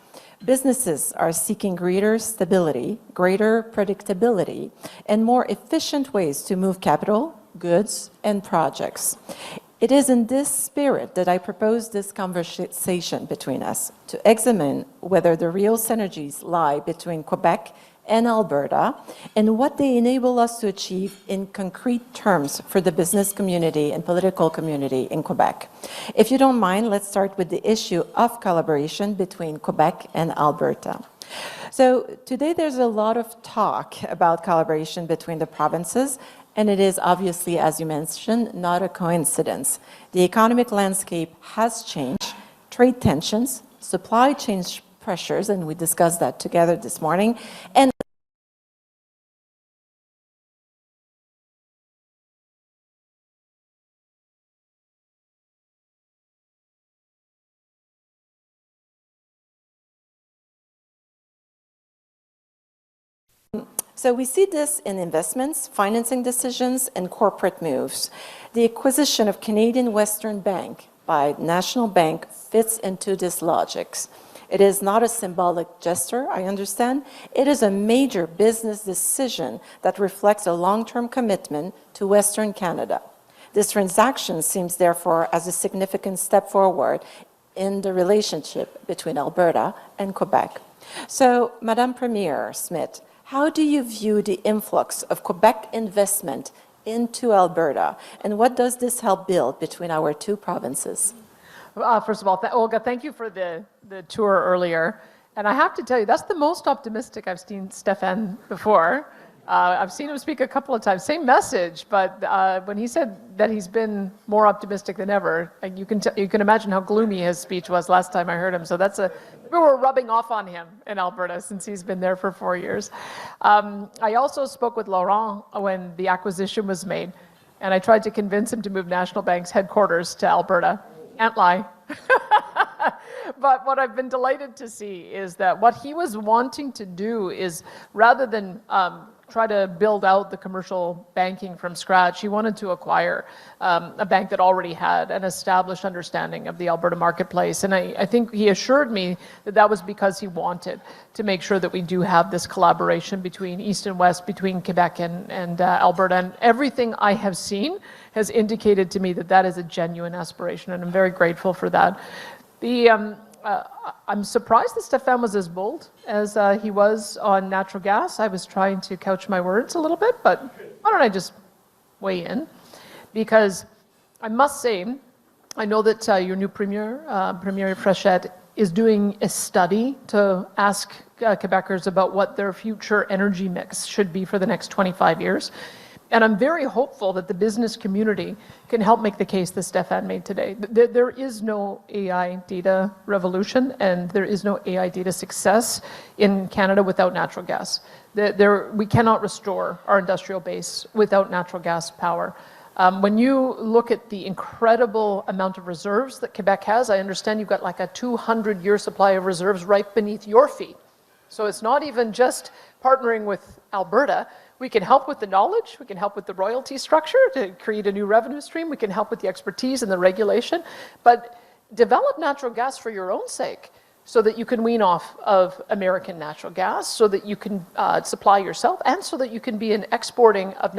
Businesses are seeking greater stability, greater predictability, and more efficient ways to move capital, goods, and projects. It is in this spirit that I propose this conversation between us to examine whether the real synergies lie between Quebec and Alberta and what they enable us to achieve in concrete terms for the business community and political community in Quebec. If you don't mind, let's start with the issue of collaboration between Quebec and Alberta. So today there's a lot of talk about collaboration between the provinces, and it is obviously, as you mentioned, not a coincidence. The economic landscape has changed, trade tensions, supply chain pressures, and we discussed that together this morning, and so we see this in investments, financing decisions, and corporate moves. The acquisition of Canadian Western Bank by National Bank fits into this logic. It is not a symbolic gesture, I understand. It is a major business decision that reflects a long-term commitment to Western Canada. This transaction seems therefore as a significant step forward in the relationship between Alberta and Quebec. So, Madame Premier Smith, how do you view the influx of Quebec investment into Alberta, and what does this help build between our two provinces? First of all, Olga, thank you for the tour earlier. And I have to tell you, that's the most optimistic I've seen Stéfane before. I've seen him speak a couple of times, same message, but when he said that he's been more optimistic than ever, you can imagine how gloomy his speech was last time I heard him. So we were rubbing off on him in Alberta since he's been there for 4 years. I also spoke with Laurent when the acquisition was made, and I tried to convince him to move National Bank's headquarters to Alberta. Can't lie. But what I've been delighted to see is that what he was wanting to do is, rather than try to build out the commercial banking from scratch, he wanted to acquire a bank that already had an established understanding of the Alberta marketplace. And I think he assured me that that was because he wanted to make sure that we do have this collaboration between East and West, between Quebec and Alberta. And everything I have seen has indicated to me that that is a genuine aspiration, and I'm very grateful for that. I'm surprised that Stéfane was as bold as he was on natural gas. I was trying to couch my words a little bit, but why don't I just weigh in? Because I must say, I know that your new Premier, Premier Fréchette, is doing a study to ask Quebecers about what their future energy mix should be for the next 25 years. And I'm very hopeful that the business community can help make the case that Stéfane made today. There is no AI data revolution, and there is no AI data success in Canada without natural gas. We cannot restore our industrial base without natural gas power. When you look at the incredible amount of reserves that Quebec has, I understand you've got like a 200-year supply of reserves right beneath your feet. So it's not even just partnering with Alberta. We can help with the knowledge, we can help with the royalty structure to create a new revenue stream, we can help with the expertise and the regulation, but develop natural gas for your own sake so that you can wean off of American natural gas, so that you can supply yourself, and so that you can be an exporting of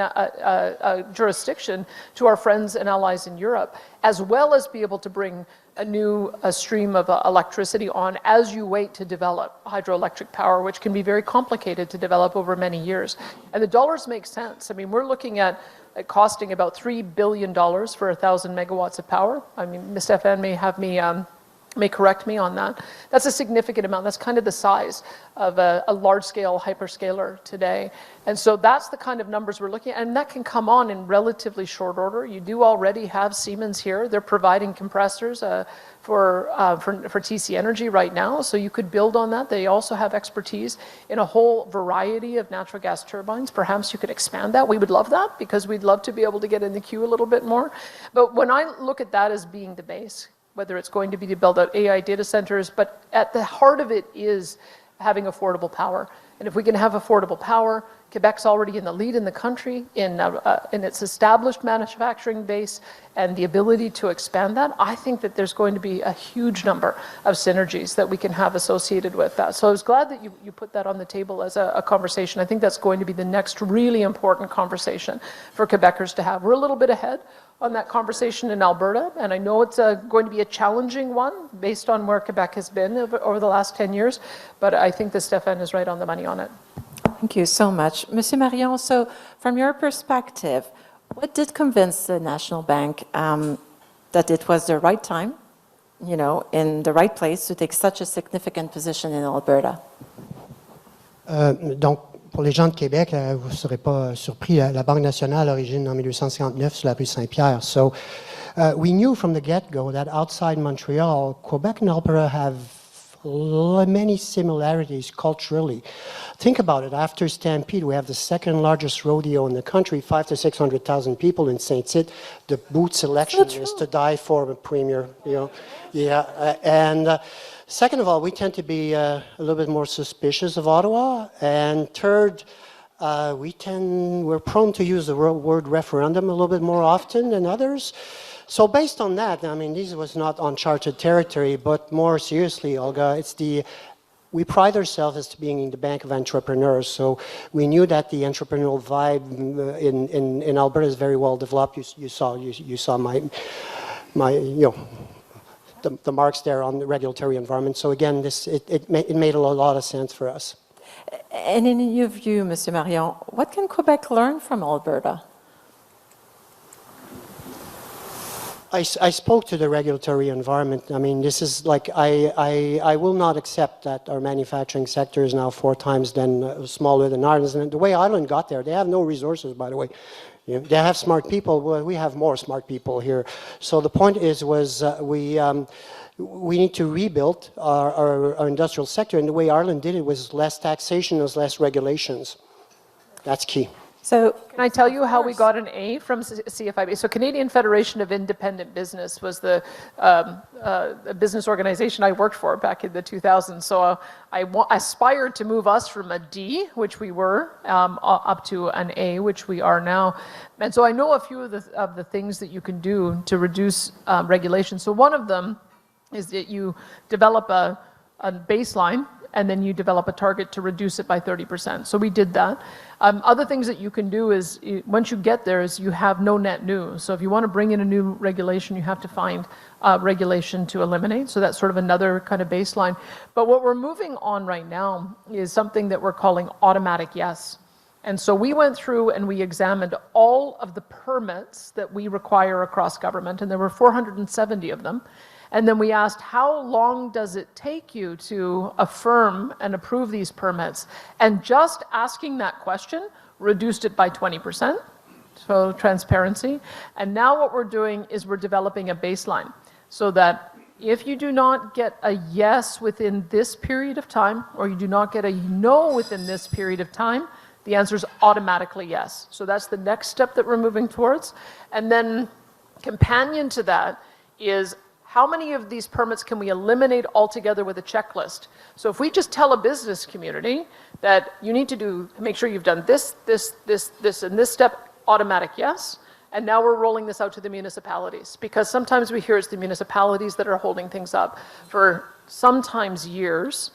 jurisdiction to our friends and allies in Europe, as well as be able to bring a new stream of electricity on as you wait to develop hydroelectric power, which can be very complicated to develop over many years. And the dollars make sense. I mean, we're looking at it costing about $3 billion for 1,000 megawatts of power. I mean, Ms. Stéfane may correct me on that. That's a significant amount. That's kind of the size of a large-scale hyperscaler today. And so that's the kind of numbers we're looking at, and that can come on in relatively short order. You do already have Siemens here. They're providing compressors for TC Energy right now, so you could build on that. They also have expertise in a whole variety of natural gas turbines. Perhaps you could expand that. We would love that, because we'd love to be able to get in the queue a little bit more. But when I look at that as being the base, whether it's going to be to build out AI data centers, but at the heart of it is having affordable power. And if we can have affordable power, Quebec's already in the lead in the country in its established manufacturing base and the ability to expand that. I think that there's going to be a huge number of synergies that we can have associated with that. So I was glad that you put that on the table as a conversation. I think that's going to be the next really important conversation for Quebecers to have. We're a little bit ahead on that conversation in Alberta, and I know it's going to be a challenging one based on where Quebec has been over the last 10 years, but I think that Stéfane is right on the money on it. Thank you so much. Monsieur Marion, so from your perspective, what did convince the National Bank that it was the right time, in the right place to take such a significant position in Alberta? Donc, pour les gens de Québec, vous ne serez pas surpris, la Banque nationale origine en 1859 sur la rue Saint-Pierre. So we knew from the get-go that outside Montreal, Quebec and Alberta have many similarities culturally. Think about it. After Stampede, we have the second largest rodeo in the country, 500,000 to 600,000 people in Saint-Tite. The boot selection is to die for a premier, Yeah, and second of all, we tend to be a little bit more suspicious of Ottawa. And third, we're prone to use the word referendum a little bit more often than others. So based on that, I mean, this was not uncharted territory, but more seriously, Olga, we pride ourselves as being in the bank of entrepreneurs. So we knew that the entrepreneurial vibe in Alberta is very well developed. You saw my the marks there on the regulatory environment. So again, it made a lot of sense for us. And in your view, Monsieur Marion, what can Quebec learn from Alberta? I spoke to the regulatory environment. I mean, this is like, I will not accept that our manufacturing sector is now 4 times smaller than Ireland's. And the way Ireland got there, they have no resources, by the way. They have smart people. Well, we have more smart people here. So the point was we need to rebuild our industrial sector. And the way Ireland did it was less taxation, was less regulations. That's key. So, can I tell you how we got an A from CFIB? So Canadian Federation of Independent Business was the business organization I worked for back in the 2000s. So I aspired to move us from a D, which we were, up to an A, which we are now. And so I know a few of the things that you can do to reduce regulation. So one of them is that you develop a baseline, and then you develop a target to reduce it by 30%. So we did that. Other things that you can do is, once you get there, is you have no net new. So if you want to bring in a new regulation, you have to find regulation to eliminate. So that's sort of another kind of baseline. But what we're moving on right now is something that we're calling automatic yes. And so we went through and we examined all of the permits that we require across government, and there were 470 of them. And then we asked, how long does it take you to affirm and approve these permits? And just asking that question reduced it by 20%, so transparency. And now what we're doing is we're developing a baseline so that if you do not get a yes within this period of time, or you do not get a no within this period of time, the answer is automatically yes. So that's the next step that we're moving towards. And then companion to that is, how many of these permits can we eliminate altogether with a checklist? So if we just tell a business community that you need to make sure you've done this, and this step, automatic yes, and now we're rolling this out to the municipalities, because sometimes we hear it's the municipalities that are holding things up for sometimes years.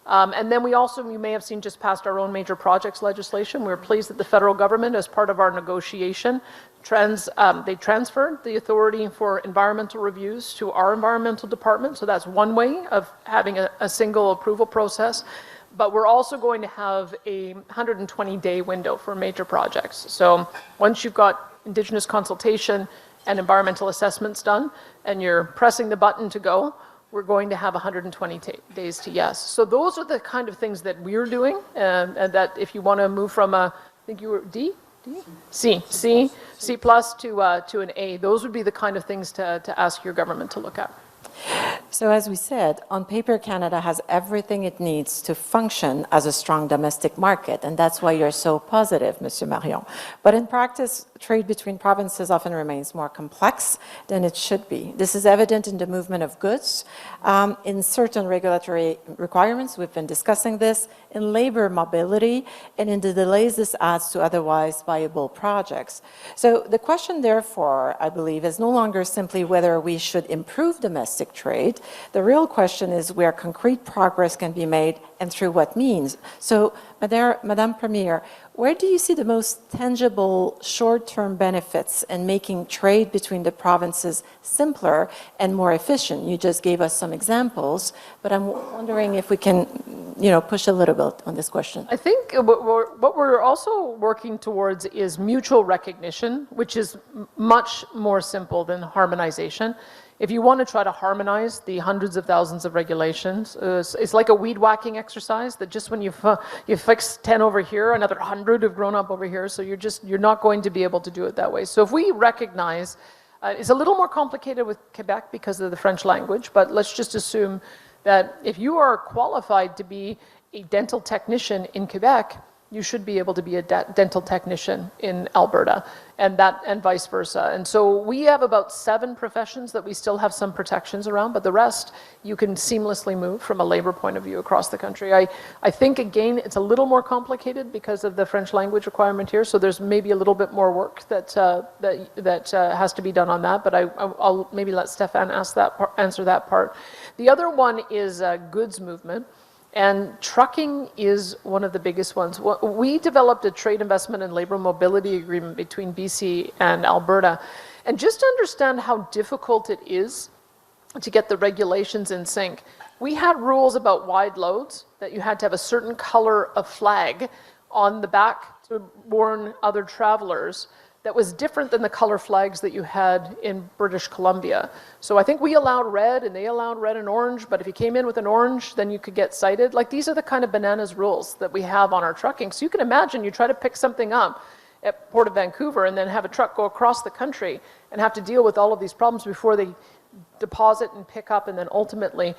And then you may have seen, just passed our own major projects legislation. We're pleased that the federal government, as part of our negotiation, they transferred the authority for environmental reviews to our environmental department. So that's one way of having a single approval process. But we're also going to have a 120-day window for major projects. So once you've got Indigenous consultation and environmental assessments done, and you're pressing the button to go, we're going to have 120 days to yes. So those are the kind of things that we're doing, and that if you want to move from I think you were C plus to an A, those would be the kind of things to ask your government to look at. So as we said, on paper, Canada has everything it needs to function as a strong domestic market, and that's why you're so positive, Monsieur Marion. But in practice, trade between provinces often remains more complex than it should be. This is evident in the movement of goods, in certain regulatory requirements, we've been discussing this, in labor mobility, and in the delays this adds to otherwise viable projects. So the question, therefore, I believe, is no longer simply whether we should improve domestic trade. The real question is where concrete progress can be made and through what means. So, Madame Premier, where do you see the most tangible short-term benefits in making trade between the provinces simpler and more efficient? You just gave us some examples, but I'm wondering if we can, push a little bit on this question. I think what we're also working towards is mutual recognition, which is much more simple than harmonization. If you want to try to harmonize the hundreds of thousands of regulations, it's like a weed whacking exercise that just when you fix 10 over here, another 100 have grown up over here, so you're not going to be able to do it that way. So if we recognize, it's a little more complicated with Quebec because of the French language, but let's just assume that if you are qualified to be a dental technician in Quebec, you should be able to be a dental technician in Alberta, and vice versa. And so we have about 7 professions that we still have some protections around, but the rest you can seamlessly move from a labor point of view across the country. I think, again, it's a little more complicated because of the French language requirement here, so there's maybe a little bit more work that has to be done on that, but I'll maybe let Stéfane answer that part. The other one is goods movement. And trucking is one of the biggest ones. We developed a trade investment and labor mobility agreement between BC and Alberta. And just to understand how difficult it is to get the regulations in sync, we had rules about wide loads, that you had to have a certain color of flag on the back to warn other travelers that was different than the color flags that you had in British Columbia. So I think we allowed red and they allowed red and orange, but if you came in with an orange, then you could get cited. Like, these are the kind of bananas rules that we have on our trucking. So you can imagine you try to pick something up at Port of Vancouver and then have a truck go across the country and have to deal with all of these problems before they deposit and pick up and then ultimately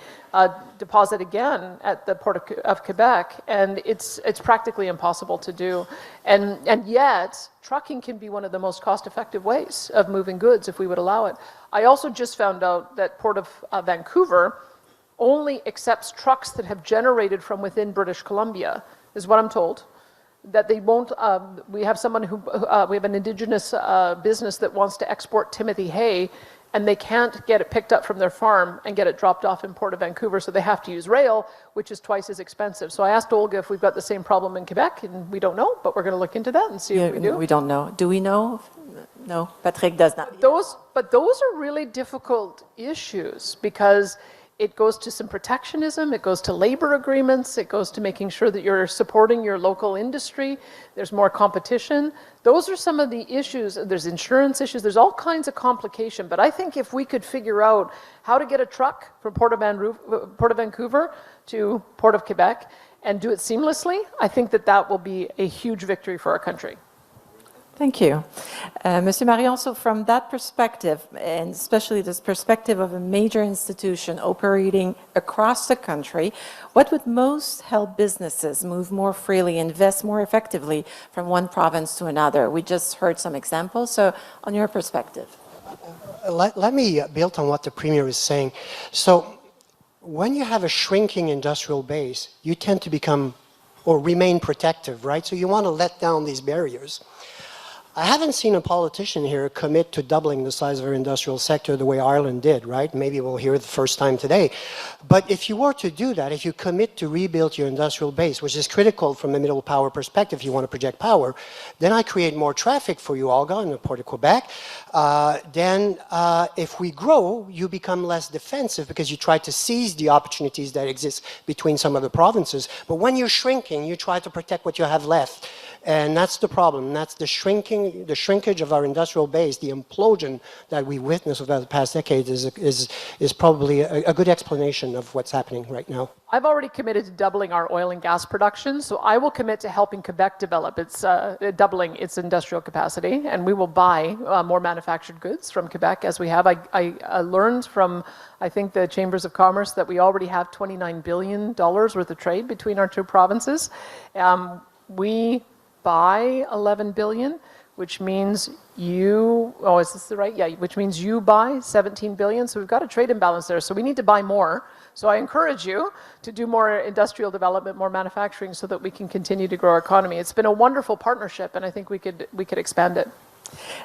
deposit again at the Port of Quebec, and it's practically impossible to do. And yet, trucking can be one of the most cost-effective ways of moving goods if we would allow it. I also just found out that Port of Vancouver only accepts trucks that have generated from within British Columbia, is what I'm told. That they won't, we have we have an Indigenous business that wants to export Timothy hay, and they can't get it picked up from their farm and get it dropped off in Port of Vancouver, so they have to use rail, which is twice as expensive. So I asked Olga if we've got the same problem in Quebec, and we don't know, but we're going to look into that and see if we do. We don't know. Do we know? No, Patrick does not. But those are really difficult issues because it goes to some protectionism, it goes to labor agreements, it goes to making sure that you're supporting your local industry, there's more competition. Those are some of the issues. There's insurance issues, there's all kinds of complication. But I think if we could figure out how to get a truck from Port of Vancouver to Port of Quebec and do it seamlessly, I think that will be a huge victory for our country. Thank you. Monsieur Marion, so from that perspective, and especially this perspective of a major institution operating across the country, what would most help businesses move more freely, invest more effectively from one province to another? We just heard some examples, so on your perspective. Let me build on what the Premier is saying. So when you have a shrinking industrial base, you tend to become or remain protective, right? So you want to let down these barriers. I haven't seen a politician here commit to doubling the size of our industrial sector the way Ireland did, right? Maybe we'll hear it the first time today. But if you were to do that, if you commit to rebuild your industrial base, which is critical from a middle power perspective if you want to project power, then I create more traffic for you, Olga, in the Port of Quebec. Then if we grow, you become less defensive because you try to seize the opportunities that exist between some of the provinces. But when you're shrinking, you try to protect what you have left. And that's the problem. That's the shrinkage of our industrial base, the implosion that we witnessed over the past decades is probably a good explanation of what's happening right now. I've already committed to doubling our oil and gas production, so I will commit to helping Quebec develop its, doubling its industrial capacity, and we will buy more manufactured goods from Quebec as we have. I learned from, I think, the Chambers of Commerce that we already have $29 billion worth of trade between our two provinces. We buy 11 billion, which means you, oh, is this the right? Yeah, which means you buy 17 billion. So we've got a trade imbalance there. So we need to buy more. So I encourage you to do more industrial development, more manufacturing, so that we can continue to grow our economy. It's been a wonderful partnership, and I think we could expand it.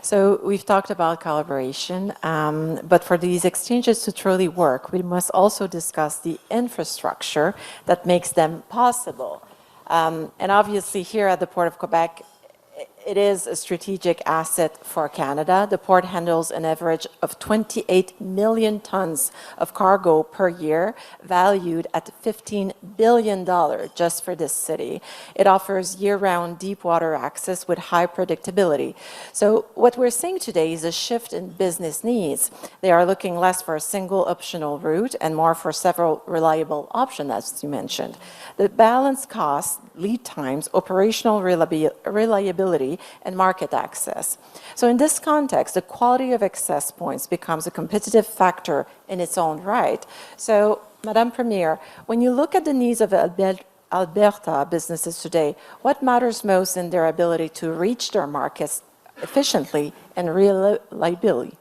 So we've talked about collaboration, but for these exchanges to truly work, we must also discuss the infrastructure that makes them possible. And obviously here at the Port of Quebec, it is a strategic asset for Canada. The port handles an average of 28 million tons of cargo per year, valued at $15 billion just for this city. It offers year-round deep water access with high predictability. So what we're seeing today is a shift in business needs. They are looking less for a single optional route and more for several reliable options, as you mentioned. The balanced costs, lead times, operational reliability, and market access. So in this context, the quality of access points becomes a competitive factor in its own right. So, Madame Premier, when you look at the needs of Alberta businesses today, what matters most in their ability to reach their markets efficiently and reliably?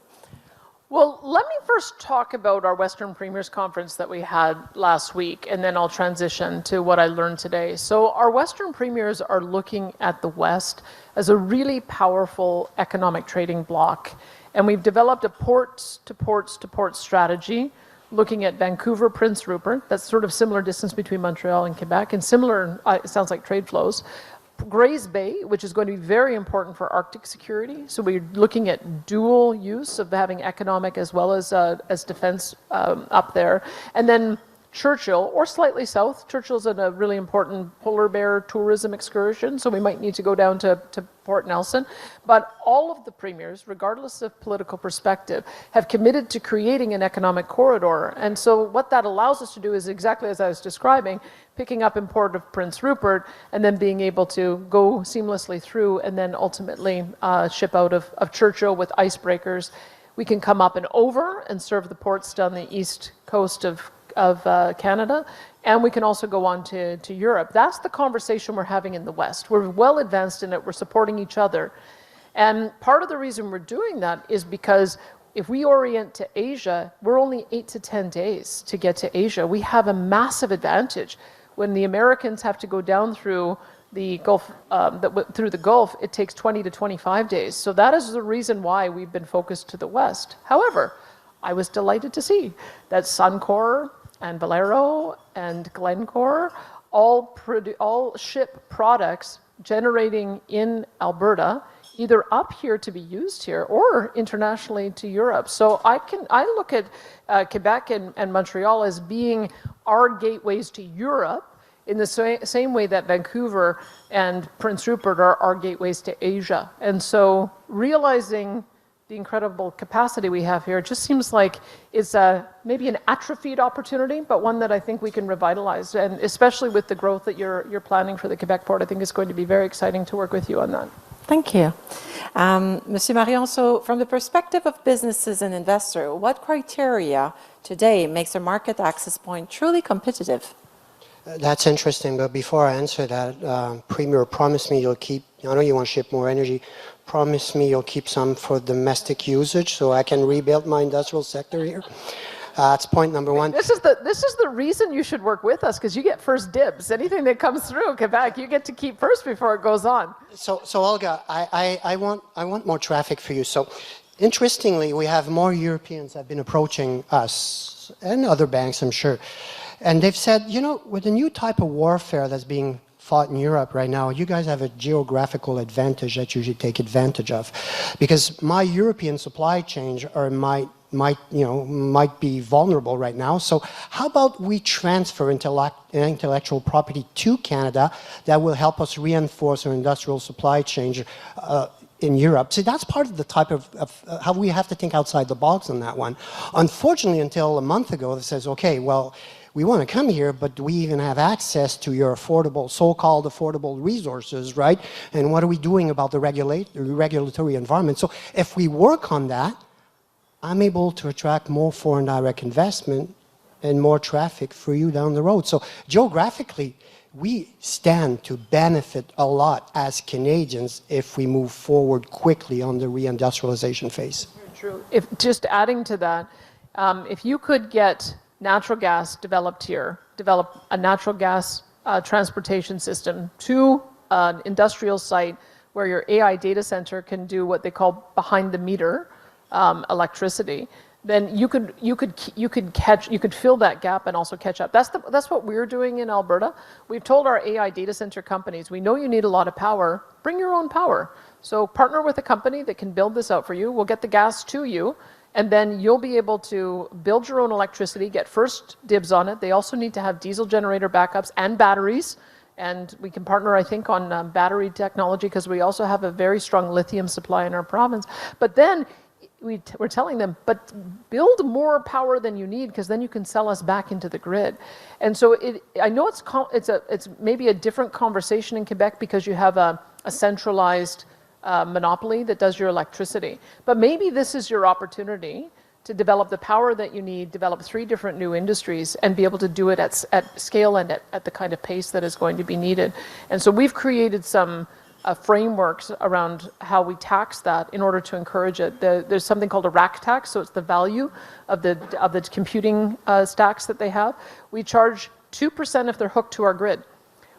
Well, let me first talk about our Western Premiers Conference that we had last week, and then I'll transition to what I learned today. So our Western Premiers are looking at the West as a really powerful economic trading bloc, and we've developed a ports-to-ports-to-ports strategy looking at Vancouver, Prince Rupert, that's sort of similar distance between Montreal and Quebec, and similar, it sounds like trade flows. Grays Bay, which is going to be very important for Arctic security. So we're looking at dual use of having economic as well as defense up there. And then Churchill, or slightly south. Churchill's in a really important polar bear tourism excursion, so we might need to go down to Port Nelson. But all of the premiers, regardless of political perspective, have committed to creating an economic corridor. And so what that allows us to do is exactly as I was describing, picking up in Port of Prince Rupert and then being able to go seamlessly through and then ultimately ship out of Churchill with icebreakers. We can come up and over and serve the ports down the east coast of Canada, and we can also go on to Europe. That's the conversation we're having in the West. We're well advanced in it. We're supporting each other. And part of the reason we're doing that is because if we orient to Asia, we're only 8 to 10 days to get to Asia. We have a massive advantage. When the Americans have to go down through the Gulf, it takes 20 to 25 days. So that is the reason why we've been focused to the West. However, I was delighted to see that Suncor and Valero and Glencore all ship products generating in Alberta, either up here to be used here or internationally to Europe. So I look at Quebec and Montreal as being our gateways to Europe in the same way that Vancouver and Prince Rupert are our gateways to Asia. And so realizing the incredible capacity we have here, it just seems like it's maybe an atrophied opportunity, but one that I think we can revitalize, and especially with the growth that you're planning for the Quebec port, I think it's going to be very exciting to work with you on that. Thank you. Monsieur Marion, so from the perspective of businesses and investors, what criteria today makes a market access point truly competitive? That's interesting, but before I answer that, Premier, promise me you'll keep, I know you want to ship more energy, promise me you'll keep some for domestic usage so I can rebuild my industrial sector here. That's point number one. This is the reason you should work with us, because you get first dibs. Anything that comes through Quebec, you get to keep first before it goes on. So Olga, I want more traffic for you. So interestingly, we have more Europeans that have been approaching us and other banks, I'm sure. And they've said, you know, with the new type of warfare that's being fought in Europe right now, you guys have a geographical advantage that you should take advantage of. Because my European supply chains are my might be vulnerable right now. So how about we transfer intellectual property to Canada that will help us reinforce our industrial supply chain in Europe? See, that's part of the type of how we have to think outside the box on that one. Unfortunately, until a month ago, it says, okay, well, we want to come here, but do we even have access to your so-called affordable resources, right? And what are we doing about the regulatory environment? So if we work on that, I'm able to attract more foreign direct investment and more traffic for you down the road. So geographically, we stand to benefit a lot as Canadians if we move forward quickly on the reindustrialization phase. True. If just adding to that, if you could get natural gas developed here, develop a natural gas transportation system to an industrial site where your AI data center can do what they call behind the meter electricity, then you could fill that gap and also catch up. That's what we're doing in Alberta. We've told our AI data center companies, we know you need a lot of power, bring your own power. So partner with a company that can build this out for you. We'll get the gas to you, and then you'll be able to build your own electricity, get first dibs on it. They also need to have diesel generator backups and batteries. And we can partner, I think, on battery technology because we also have a very strong lithium supply in our province. But then we're telling them, but build more power than you need because then you can sell us back into the grid. And so I know it's maybe a different conversation in Quebec because you have a centralized monopoly that does your electricity. But maybe this is your opportunity to develop the power that you need, develop 3 different new industries, and be able to do it at scale and at the kind of pace that is going to be needed. And so we've created some frameworks around how we tax that in order to encourage it. There's something called a rack tax, so it's the value of the computing stacks that they have. We charge 2% if they're hooked to our grid.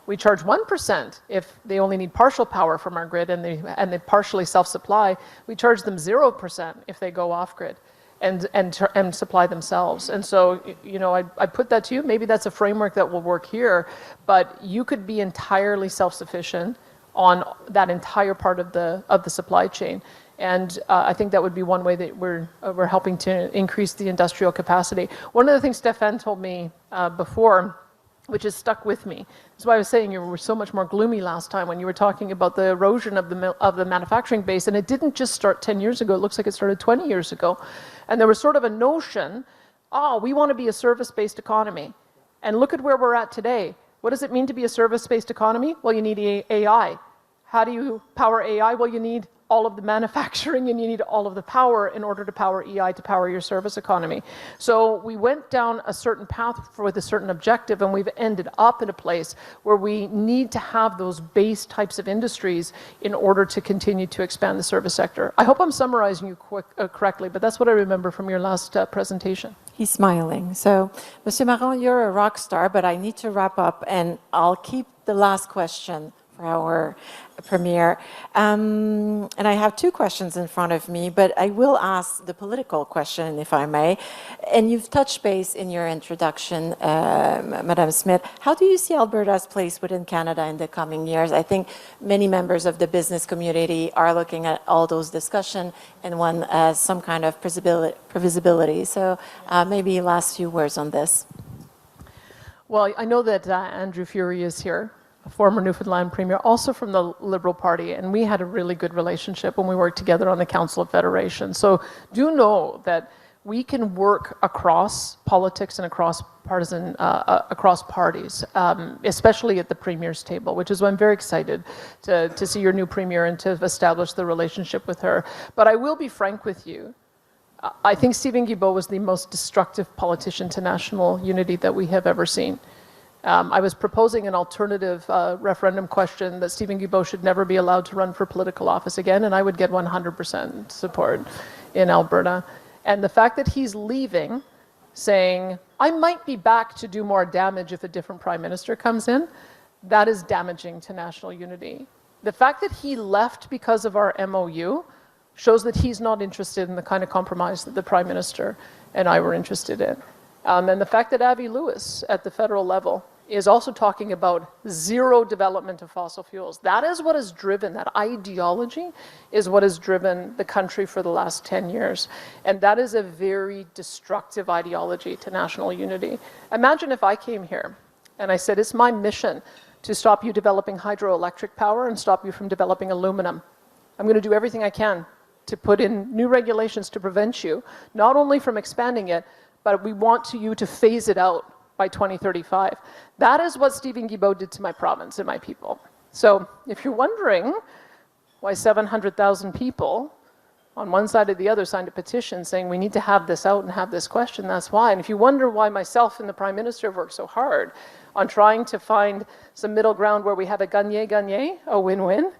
We charge 1% if they only need partial power from our grid and they partially self-supply. We charge them 0% if they go off grid and supply themselves. And so, I put that to you. Maybe that's a framework that will work here, but you could be entirely self-sufficient on that entire part of the supply chain. And I think that would be one way that we're helping to increase the industrial capacity. One of the things Stéfane told me before, which has stuck with me, is why I was saying you were so much more gloomy last time when you were talking about the erosion of the manufacturing base. And it didn't just start 10 years ago. It looks like it started 20 years ago. And there was sort of a notion, we want to be a service-based economy. And look at where we're at today. What does it mean to be a service-based economy? Well, you need AI. How do you power AI? Well, you need all of the manufacturing and you need all of the power in order to power EI to power your service economy. So we went down a certain path with a certain objective, and we've ended up in a place where we need to have those base types of industries in order to continue to expand the service sector. I hope I'm summarizing you correctly, but that's what I remember from your last presentation. He's smiling. So, Monsieur Marion, you're a rock star, but I need to wrap up, and I'll keep the last question for our Premier. And I have 2 questions in front of me, but I will ask the political question, if I may. And you've touched base in your introduction, Madame Smith. How do you see Alberta's place within Canada in the coming years? I think many members of the business community are looking at all those discussions and want some kind of previsibility. So maybe last few words on this. Well, I know that Andrew Furey is here, a former Newfoundland Premier, also from the Liberal Party, and we had a really good relationship when we worked together on the Council of Federation. So do know that we can work across politics and across partisan, across parties, especially at the Premier's table, which is why I'm very excited to see your new Premier and to establish the relationship with her. But I will be frank with you. I think Stephen Guilbeault was the most destructive politician to national unity that we have ever seen. I was proposing an alternative referendum question that Stephen Guilbeault should never be allowed to run for political office again, and I would get 100% support in Alberta. And the fact that he's leaving, saying, I might be back to do more damage if a different prime minister comes in, that is damaging to national unity. The fact that he left because of our MOU shows that he's not interested in the kind of compromise that the prime minister and I were interested in. And the fact that Avi Lewis at the federal level is also talking about zero development of fossil fuels. That is what has driven, that ideology is what has driven the country for the last 10 years. And that is a very destructive ideology to national unity. Imagine if I came here and I said, it's my mission to stop you developing hydroelectric power and stop you from developing aluminum. I'm going to do everything I can to put in new regulations to prevent you, not only from expanding it, but we want you to phase it out by 2035. That is what Steven Guilbeault did to my province and my people. So if you're wondering why 700,000 people on one side or the other signed a petition saying we need to have this out and have this question, that's why. And if you wonder why myself and the Prime Minister have worked so hard on trying to find some middle ground where we have a gagnant-gagnant, a win-win,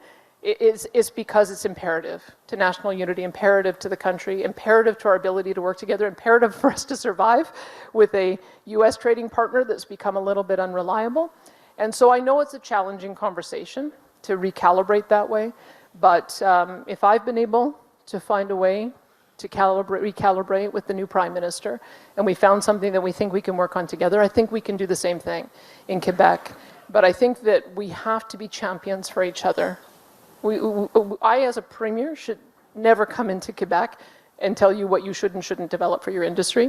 it's because it's imperative to national unity, imperative to the country, imperative to our ability to work together, imperative for us to survive with a U.S. trading partner that's become a little bit unreliable. And so I know it's a challenging conversation to recalibrate that way, but if I've been able to find a way to recalibrate with the new Prime Minister, and we found something that we think we can work on together, I think we can do the same thing in Quebec. But I think that we have to be champions for each other. I, as a premier, should never come into Quebec and tell you what you should and shouldn't develop for your industry.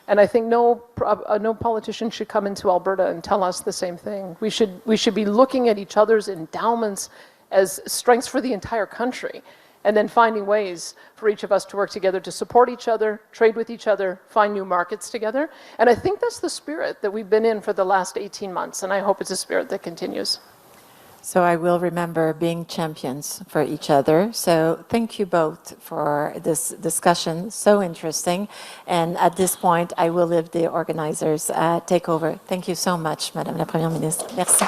And I think no politician should come into Alberta and tell us the same thing. We should be looking at each other's endowments as strengths for the entire country, and then finding ways for each of us to work together to support each other, trade with each other, find new markets together. And I think that's the spirit that we've been in for the last 18 months, and I hope it's a spirit that continues. So I will remember being champions for each other. So thank you both for this discussion, so interesting. And at this point, I will leave the organizers take over. Thank you so much, Madame la Première Ministre. Merci.